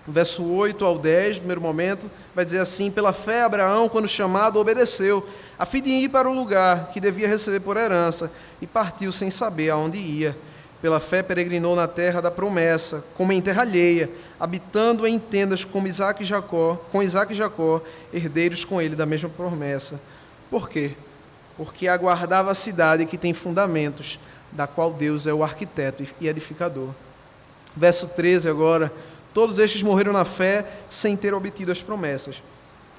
verso 8 ao 10, no primeiro momento, vai dizer assim: pela fé Abraão, quando chamado, obedeceu, a fim de ir para o lugar que devia receber por herança, e partiu sem saber aonde ia. Pela fé peregrinou na terra da promessa, como em terra alheia, habitando em tendas com Isaac e Jacó, herdeiros com ele da mesma promessa. Por quê? Porque aguardava a cidade que tem fundamentos, da qual Deus é o arquiteto e edificador. Verso 13 agora: todos estes morreram na fé, sem ter obtido as promessas.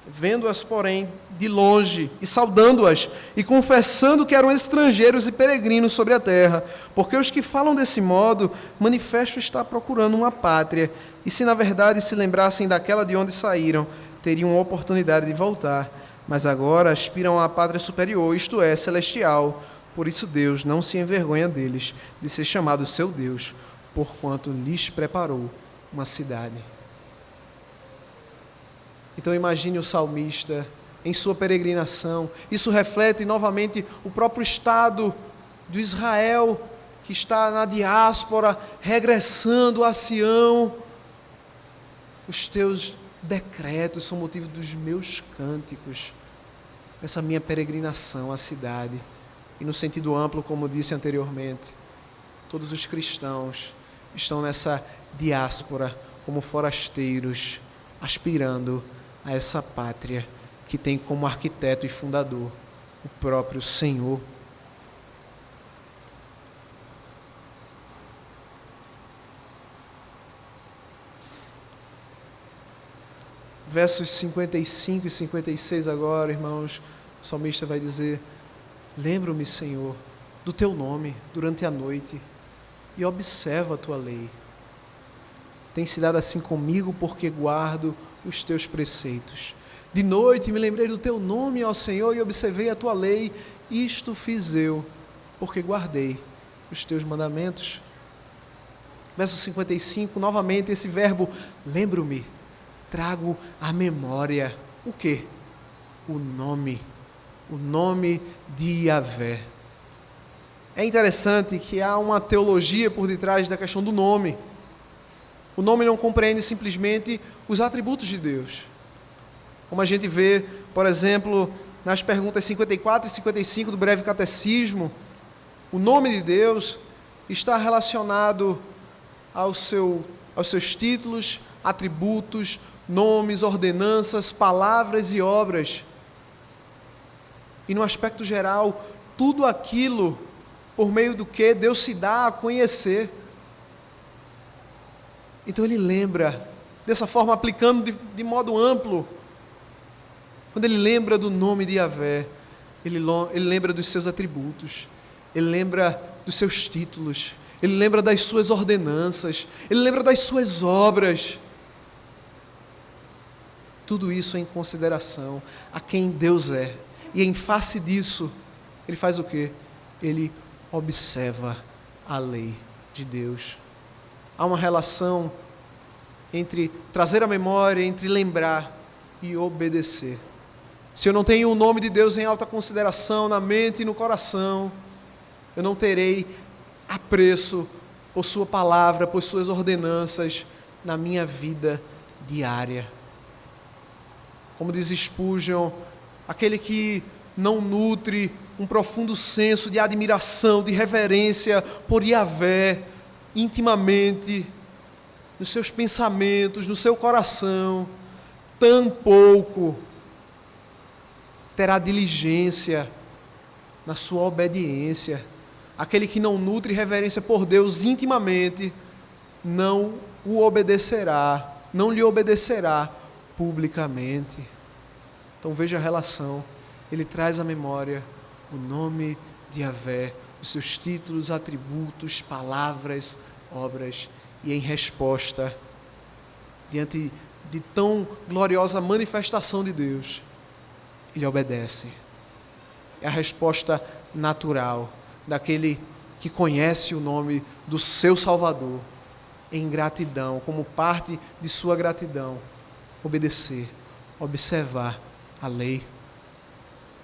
Vendo-as, porém, de longe, e saudando-as, e confessando que eram estrangeiros e peregrinos sobre a terra, porque os que falam desse modo, manifesto está procurando uma pátria, e se na verdade se lembrassem daquela de onde saíram, teriam oportunidade de voltar, mas agora aspiram à pátria superior, isto é, celestial. Por isso Deus não se envergonha deles, de ser chamado seu Deus, porquanto lhes preparou uma cidade. Então imagine o salmista em sua peregrinação. Isso reflete novamente o próprio estado do Israel, que está na diáspora, regressando a Sião. Os teus decretos são motivo dos meus cânticos, nessa minha peregrinação à cidade. E no sentido amplo, como disse anteriormente, todos os cristãos estão nessa diáspora como forasteiros, aspirando a essa pátria que tem como arquiteto e fundador o próprio Senhor. Versos 55 e 56 agora, irmãos, o salmista vai dizer: lembro-me, Senhor, do teu nome durante a noite e observo a tua lei. Tem se dado assim comigo porque guardo os teus preceitos. De noite me lembrei do teu nome, ó Senhor, e observei a tua lei. Isto fiz eu, porque guardei os teus mandamentos. Verso 55, novamente esse verbo, lembro-me, trago à memória. O quê? O nome de Yahvé. É interessante que há uma teologia por detrás da questão do nome. O nome não compreende simplesmente os atributos de Deus. Como a gente vê, por exemplo, nas perguntas 54 e 55 do Breve Catecismo, o nome de Deus está relacionado aos seus títulos, atributos, nomes, ordenanças, palavras e obras. E no aspecto geral, tudo aquilo por meio do que Deus se dá a conhecer. Então ele lembra, dessa forma aplicando de modo amplo, quando ele lembra do nome de Yahvé, ele lembra dos seus atributos, ele lembra dos seus títulos, ele lembra das suas ordenanças, ele lembra das suas obras. Tudo isso em consideração a quem Deus é. E em face disso, ele faz o quê? Ele observa a lei de Deus. Há uma relação entre trazer a memória, entre lembrar e obedecer. Se eu não tenho o nome de Deus em alta consideração, na mente e no coração, eu não terei apreço por sua palavra, por suas ordenanças na minha vida diária. Como diz Spurgeon, aquele que não nutre um profundo senso de admiração, de reverência por Yahvé, intimamente, nos seus pensamentos, no seu coração, tampouco terá diligência na sua obediência. Aquele que não nutre reverência por Deus intimamente, não o obedecerá, não lhe obedecerá publicamente. Então veja a relação. Ele traz à memória o nome de Yahvé, os seus títulos, atributos, palavras, obras, e em resposta, diante de tão gloriosa manifestação de Deus, ele obedece. É a resposta natural daquele que conhece o nome do seu Salvador, em gratidão, como parte de sua gratidão, obedecer, observar a lei.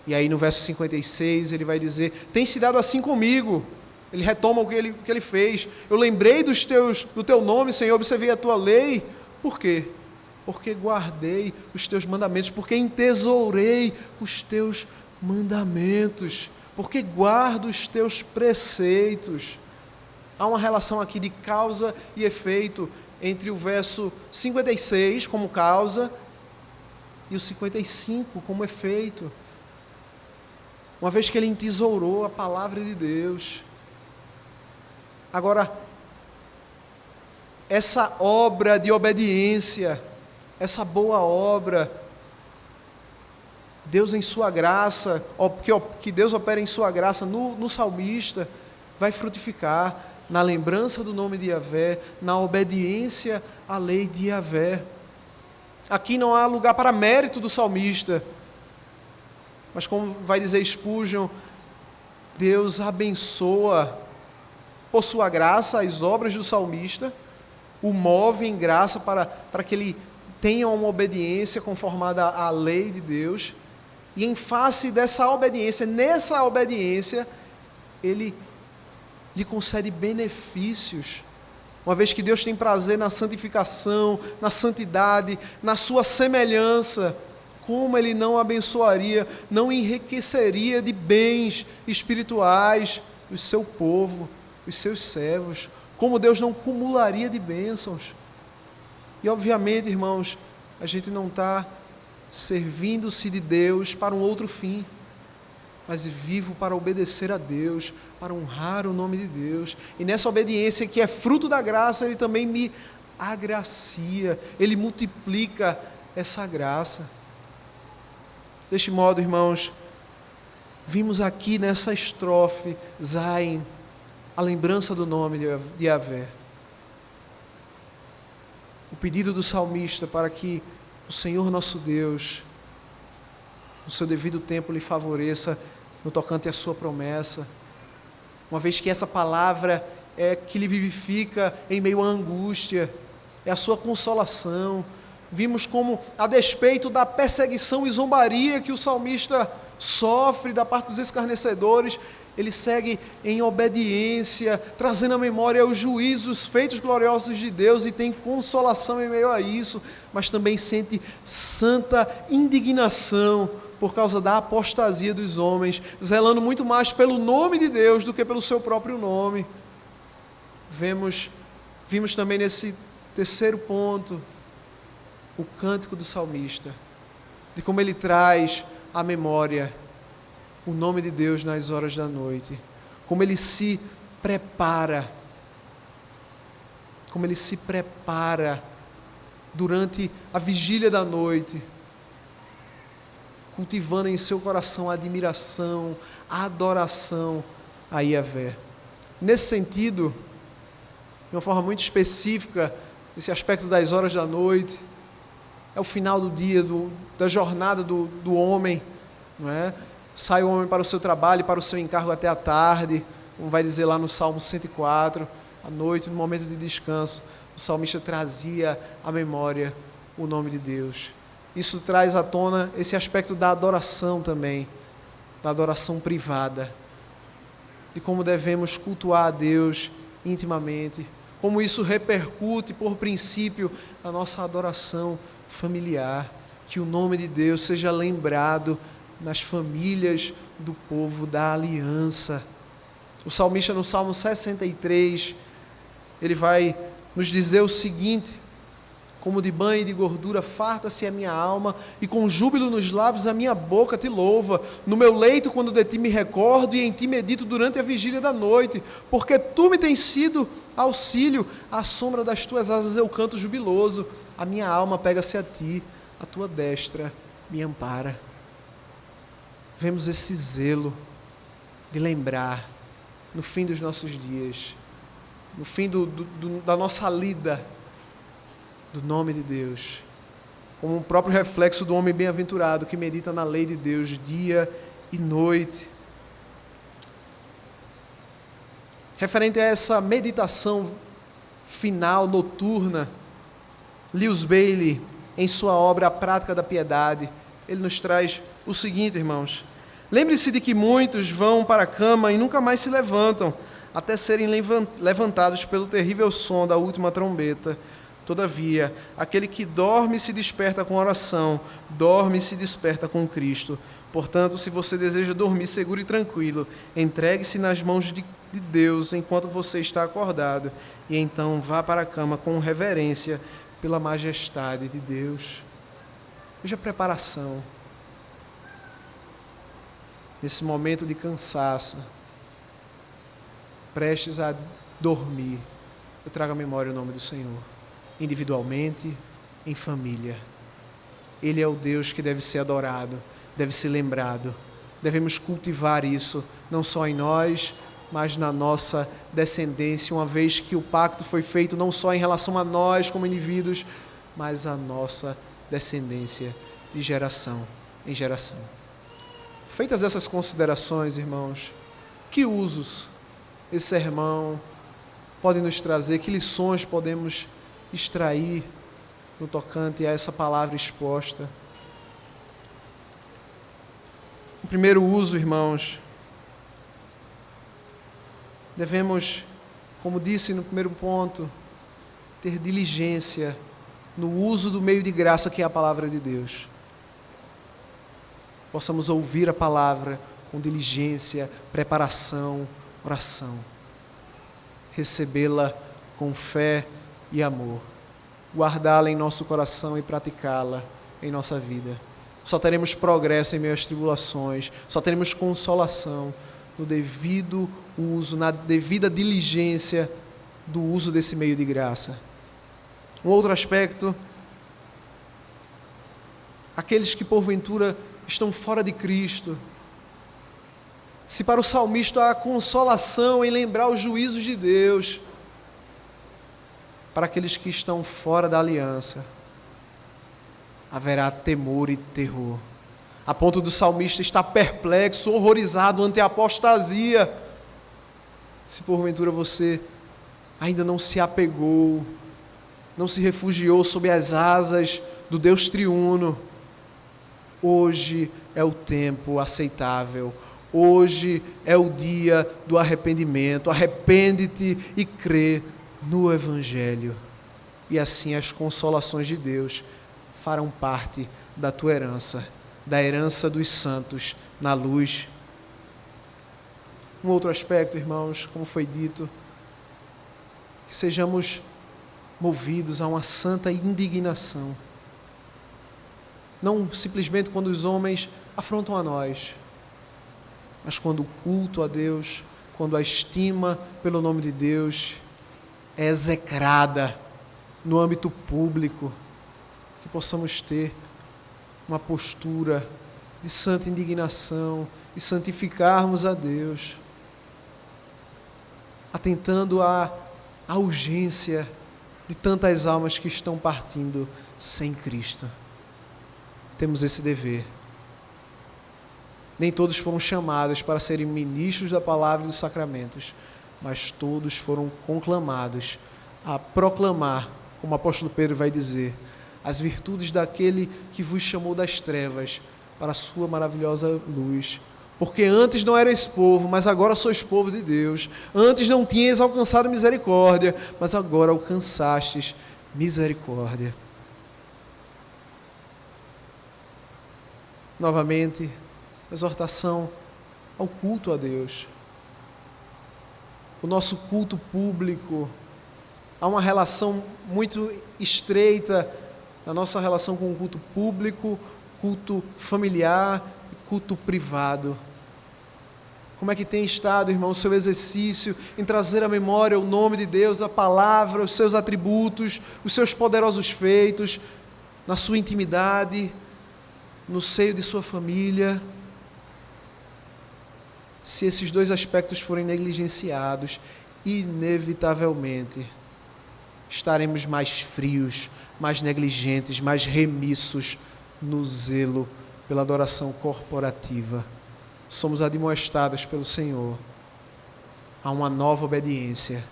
E aí no verso 56 ele vai dizer, tem se dado assim comigo. Ele retoma o que ele fez. Eu lembrei do teu nome, Senhor, observei a tua lei. Por quê? Porque guardei os teus mandamentos, porque entesourei os teus mandamentos, porque guardo os teus preceitos. Há uma relação aqui de causa e efeito entre o verso 56 como causa e o 55 como efeito. Uma vez que ele entesourou a palavra de Deus. Agora, essa obra de obediência, essa boa obra, Deus em sua graça, que Deus opera em sua graça no salmista, vai frutificar na lembrança do nome de Yahvé, na obediência à lei de Yahvé. Aqui não há lugar para mérito do salmista, mas como vai dizer Spurgeon, Deus abençoa por sua graça as obras do salmista, o move em graça para que ele tenha uma obediência conformada à lei de Deus, e em face dessa obediência, nessa obediência, ele lhe concede benefícios, uma vez que Deus tem prazer na santificação, na santidade, na sua semelhança. Como ele não abençoaria, não enriqueceria de bens espirituais o seu povo, os seus servos? Como Deus não cumularia de bênçãos? E obviamente, irmãos, a gente não está servindo-se de Deus para um outro fim, mas vivo para obedecer a Deus, para honrar o nome de Deus. E nessa obediência que é fruto da graça, Ele também me agracia, Ele multiplica essa graça. Deste modo, irmãos, vimos aqui nessa estrofe, Zain, a lembrança do nome de Yahvé. O pedido do salmista para que o Senhor nosso Deus no seu devido tempo lhe favoreça no tocante à sua promessa, uma vez que essa palavra é que lhe vivifica em meio à angústia, é a sua consolação. Vimos como, a despeito da perseguição e zombaria que o salmista sofre da parte dos escarnecedores, ele segue em obediência, trazendo à memória os juízos feitos gloriosos de Deus e tem consolação em meio a isso, mas também sente santa indignação por causa da apostasia dos homens, zelando muito mais pelo nome de Deus do que pelo seu próprio nome. Vimos também nesse terceiro ponto o cântico do salmista, de como ele traz à memória o nome de Deus nas horas da noite, como ele se prepara durante a vigília da noite, cultivando em seu coração a admiração, a adoração a Yahvé. Nesse sentido, de uma forma muito específica, esse aspecto das horas da noite, é o final do dia, da jornada do homem, não é? Sai o homem para o seu trabalho, para o seu encargo até a tarde, como vai dizer lá no Salmo 104, à noite, no momento de descanso, o salmista trazia à memória o nome de Deus. Isso traz à tona esse aspecto da adoração também, da adoração privada, de como devemos cultuar a Deus intimamente, como isso repercute, por princípio, a nossa adoração familiar, que o nome de Deus seja lembrado nas famílias do povo da aliança. O salmista no Salmo 63, ele vai nos dizer o seguinte: como de banho e de gordura farta-se a minha alma, e com júbilo nos lábios a minha boca te louva. No meu leito, quando de ti me recordo, e em ti medito durante a vigília da noite, porque tu me tens sido auxílio, à sombra das tuas asas eu canto jubiloso. A minha alma pega-se a ti, a tua destra me ampara. Vemos esse zelo de lembrar, no fim dos nossos dias, no fim da nossa lida, do nome de Deus, como um próprio reflexo do homem bem-aventurado que medita na lei de Deus dia e noite. Referente a essa meditação final, noturna, Lewis Bailey, em sua obra A Prática da Piedade, ele nos traz o seguinte, irmãos: lembre-se de que muitos vão para a cama e nunca mais se levantam, até serem levantados pelo terrível som da última trombeta. Todavia, aquele que dorme se desperta com oração, dorme e se desperta com Cristo. Portanto, se você deseja dormir seguro e tranquilo, entregue-se nas mãos de Deus enquanto você está acordado, e então vá para a cama com reverência pela majestade de Deus. Veja a preparação. Nesse momento de cansaço, prestes a dormir, eu trago à memória o nome do Senhor, individualmente, em família. Ele é o Deus que deve ser adorado, deve ser lembrado. Devemos cultivar isso, não só em nós, mas na nossa descendência, uma vez que o pacto foi feito não só em relação a nós como indivíduos, mas a nossa descendência de geração em geração. Feitas essas considerações, irmãos, que usos esse sermão pode nos trazer, que lições podemos extrair no tocante a essa palavra exposta? O primeiro uso, irmãos, devemos, como disse no primeiro ponto, ter diligência no uso do meio de graça que é a palavra de Deus. Possamos ouvir a palavra com diligência, preparação, oração. Recebê-la com fé e amor. Guardá-la em nosso coração e praticá-la em nossa vida. Só teremos progresso em meio às tribulações, só teremos consolação no devido uso, na devida diligência do uso desse meio de graça. Um outro aspecto: aqueles que porventura estão fora de Cristo. Se para o salmista há consolação em lembrar os juízos de Deus, para aqueles que estão fora da aliança, haverá temor e terror. a ponto do salmista estar perplexo, horrorizado ante a apostasia. Se porventura você ainda não se apegou, não se refugiou sob as asas do Deus triuno, hoje é o tempo aceitável. Hoje é o dia do arrependimento. Arrepende-te e crê no Evangelho. E assim as consolações de Deus farão parte da tua herança, da herança dos santos na luz. Um outro aspecto, irmãos, como foi dito, que sejamos movidos a uma santa indignação. Não simplesmente quando os homens afrontam a nós, mas quando o culto a Deus, quando a estima pelo nome de Deus é execrada no âmbito público, que possamos ter uma postura de santa indignação e santificarmos a Deus, atentando à urgência de tantas almas que estão partindo sem Cristo. Temos esse dever. Nem todos foram chamados para serem ministros da palavra e dos sacramentos, mas todos foram conclamados a proclamar, como o apóstolo Pedro vai dizer, as virtudes daquele que vos chamou das trevas para a sua maravilhosa luz. Porque antes não erais povo, mas agora sois povo de Deus. Antes não tinhas alcançado misericórdia, mas agora alcançastes misericórdia. Novamente, exortação ao culto a Deus. O nosso culto público, há uma relação muito estreita na nossa relação com o culto público, culto familiar e culto privado. Como é que tem estado, irmão, o seu exercício em trazer à memória o nome de Deus, a palavra, os seus atributos, os seus poderosos feitos, na sua intimidade, no seio de sua família? Se esses dois aspectos forem negligenciados, inevitavelmente estaremos mais frios, mais negligentes, mais remissos no zelo pela adoração corporativa. Somos admoestados pelo Senhor a uma nova obediência,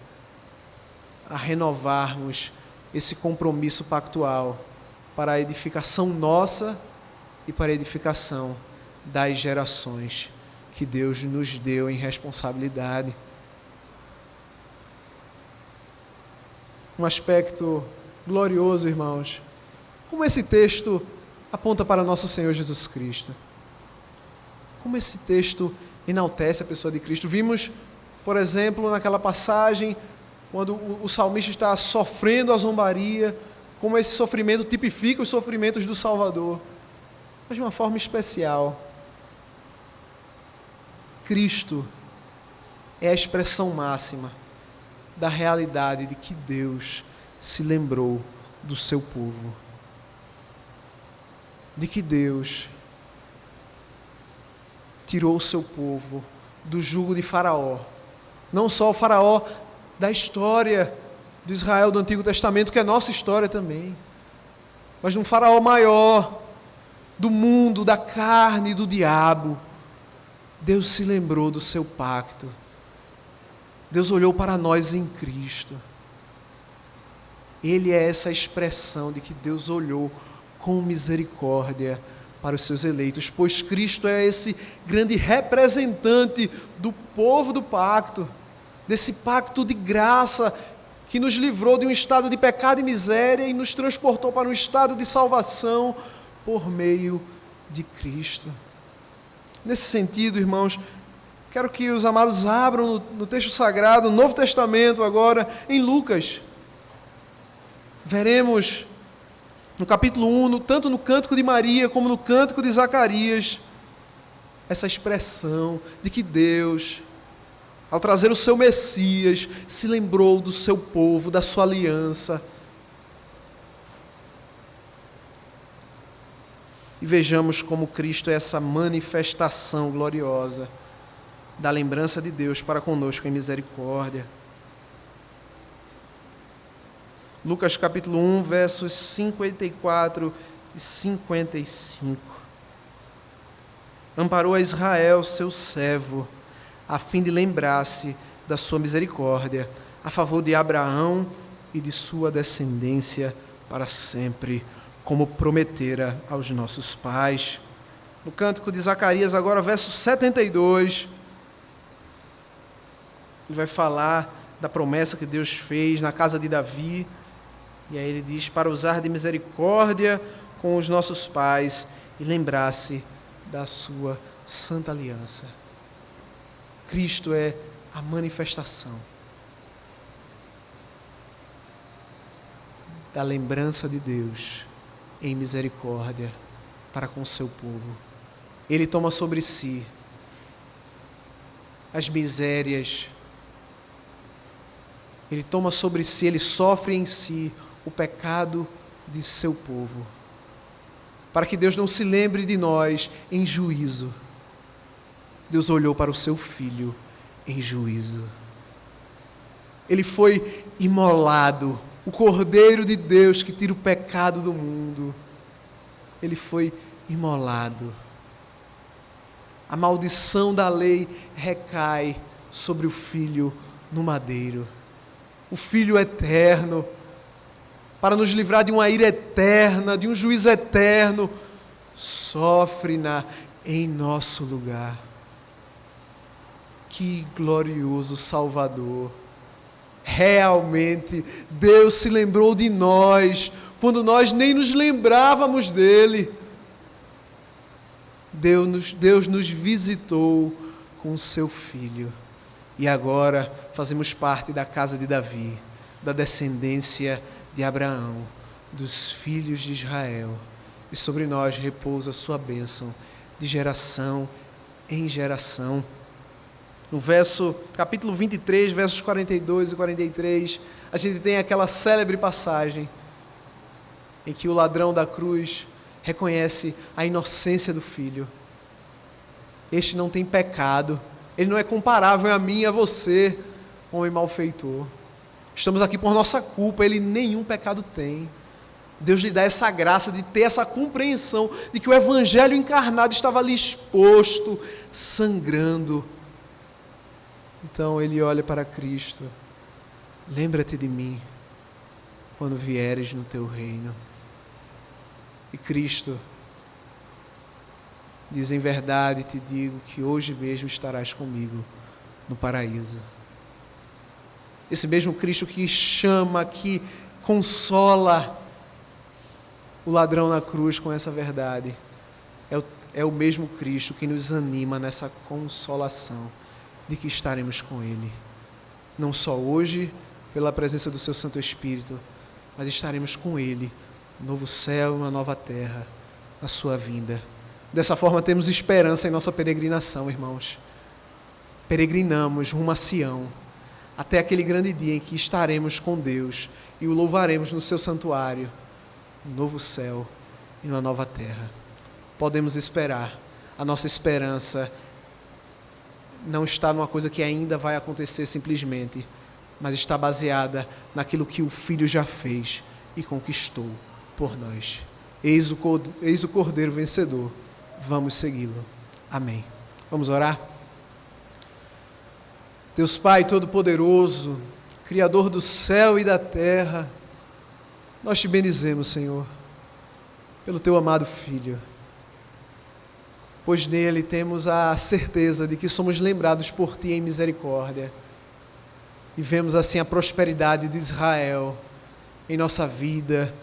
a renovarmos esse compromisso pactual para a edificação nossa e para a edificação das gerações que Deus nos deu em responsabilidade. Um aspecto glorioso, irmãos, como esse texto aponta para nosso Senhor Jesus Cristo. Como esse texto enaltece a pessoa de Cristo. Vimos, por exemplo, naquela passagem, quando o salmista está sofrendo a zombaria, como esse sofrimento tipifica os sofrimentos do Salvador. Mas de uma forma especial, Cristo é a expressão máxima da realidade de que Deus se lembrou do seu povo. De que Deus tirou o seu povo do jugo de Faraó. Não só o Faraó da história de Israel do Antigo Testamento, que é nossa história também, mas de um Faraó maior, do mundo, da carne e do diabo. Deus se lembrou do seu pacto. Deus olhou para nós em Cristo. Ele é essa expressão de que Deus olhou com misericórdia para os seus eleitos, pois Cristo é esse grande representante do povo do pacto, desse pacto de graça que nos livrou de um estado de pecado e miséria e nos transportou para um estado de salvação por meio de Cristo. Nesse sentido, irmãos, quero que os amados abram no texto sagrado, no Novo Testamento agora, em Lucas. Veremos no capítulo 1, tanto no Cântico de Maria como no Cântico de Zacarias, essa expressão de que Deus, ao trazer o seu Messias, se lembrou do seu povo, da sua aliança. E vejamos como Cristo é essa manifestação gloriosa da lembrança de Deus para conosco em misericórdia. Lucas capítulo 1, versos 54 e 55. amparou a Israel, seu servo, a fim de lembrar-se da sua misericórdia, a favor de Abraão e de sua descendência para sempre, como prometera aos nossos pais. No cântico de Zacarias, agora, verso 72, ele vai falar da promessa que Deus fez na casa de Davi, e aí ele diz, para usar de misericórdia com os nossos pais e lembrar-se da sua santa aliança. Cristo é a manifestação da lembrança de Deus em misericórdia para com o seu povo. Ele toma sobre si as misérias, ele toma sobre si, ele sofre em si o pecado de seu povo, para que Deus não se lembre de nós em juízo. Deus olhou para o seu Filho em juízo. Ele foi imolado, o Cordeiro de Deus que tira o pecado do mundo. Ele foi imolado. A maldição da lei recai sobre o Filho no madeiro. O Filho eterno, para nos livrar de uma ira eterna, de um juízo eterno, sofre em nosso lugar. Que glorioso Salvador! Realmente, Deus se lembrou de nós, quando nós nem nos lembrávamos dele. Deus nos visitou com o seu Filho. E agora fazemos parte da casa de Davi, da descendência de Abraão, dos filhos de Israel. E sobre nós repousa a sua bênção de geração em geração. No capítulo 23, versos 42 e 43, a gente tem aquela célebre passagem em que o ladrão da cruz reconhece a inocência do Filho. Este não tem pecado, ele não é comparável a mim e a você, homem malfeitor. Estamos aqui por nossa culpa, ele nenhum pecado tem. Deus lhe dá essa graça de ter essa compreensão de que o Evangelho encarnado estava ali exposto, sangrando. Então ele olha para Cristo, lembra-te de mim quando vieres no teu reino. E Cristo diz, em verdade te digo que hoje mesmo estarás comigo no paraíso. Esse mesmo Cristo que chama, que consola o ladrão na cruz com essa verdade, é o mesmo Cristo que nos anima nessa consolação de que estaremos com Ele. Não só hoje, pela presença do Seu Santo Espírito, mas estaremos com Ele, no novo céu e uma nova terra, na Sua vinda. Dessa forma temos esperança em nossa peregrinação, irmãos. Peregrinamos rumo a Sião, até aquele grande dia em que estaremos com Deus e o louvaremos no seu santuário, no novo céu e numa nova terra. Podemos esperar. A nossa esperança não está numa coisa que ainda vai acontecer simplesmente, mas está baseada naquilo que o Filho já fez e conquistou por nós. Eis o Cordeiro vencedor. Vamos segui-lo. Amém. Vamos orar? Deus Pai Todo-Poderoso, Criador do céu e da terra, nós te bendizemos, Senhor, pelo Teu amado Filho, pois nele temos a certeza de que somos lembrados por Ti em misericórdia e vemos assim a prosperidade de Israel em nossa vida,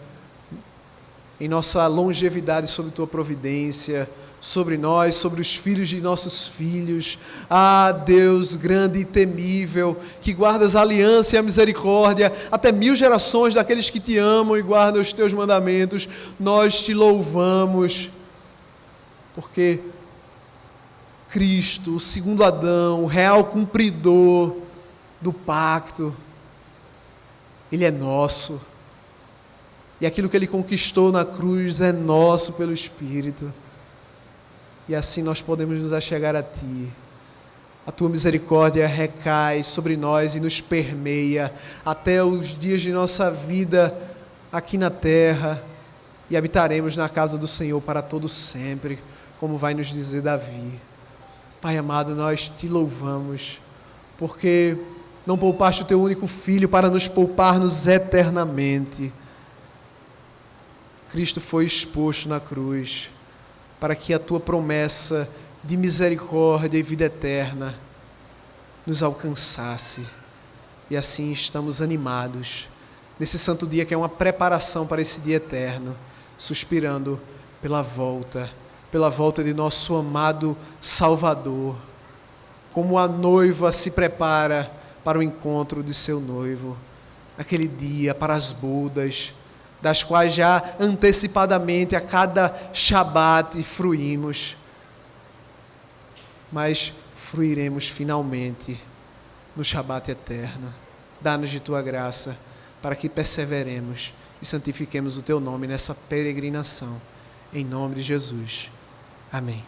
em nossa longevidade sob Tua providência, sobre nós, sobre os filhos de nossos filhos. Ah, Deus grande e temível, que guardas a aliança e a misericórdia até 1000 gerações daqueles que Te amam e guardam os Teus mandamentos, nós Te louvamos, porque Cristo, o segundo Adão, o real cumpridor do pacto, Ele é nosso, e aquilo que Ele conquistou na cruz é nosso pelo Espírito. E assim nós podemos nos achegar a Ti. A Tua misericórdia recai sobre nós e nos permeia até os dias de nossa vida aqui na terra, e habitaremos na casa do Senhor para todo sempre, como vai nos dizer Davi. Pai amado, nós te louvamos, porque não poupaste o teu único filho para nos poupar-nos eternamente. Cristo foi exposto na cruz para que a tua promessa de misericórdia e vida eterna nos alcançasse. E assim estamos animados nesse santo dia que é uma preparação para esse dia eterno, suspirando pela volta de nosso amado Salvador, como a noiva se prepara para o encontro de seu noivo, naquele dia, para as bodas, das quais já antecipadamente a cada Shabat fruímos, mas fruiremos finalmente no Shabat eterno. Dá-nos de tua graça para que perseveremos e santifiquemos o teu nome nessa peregrinação. Em nome de Jesus. Amém.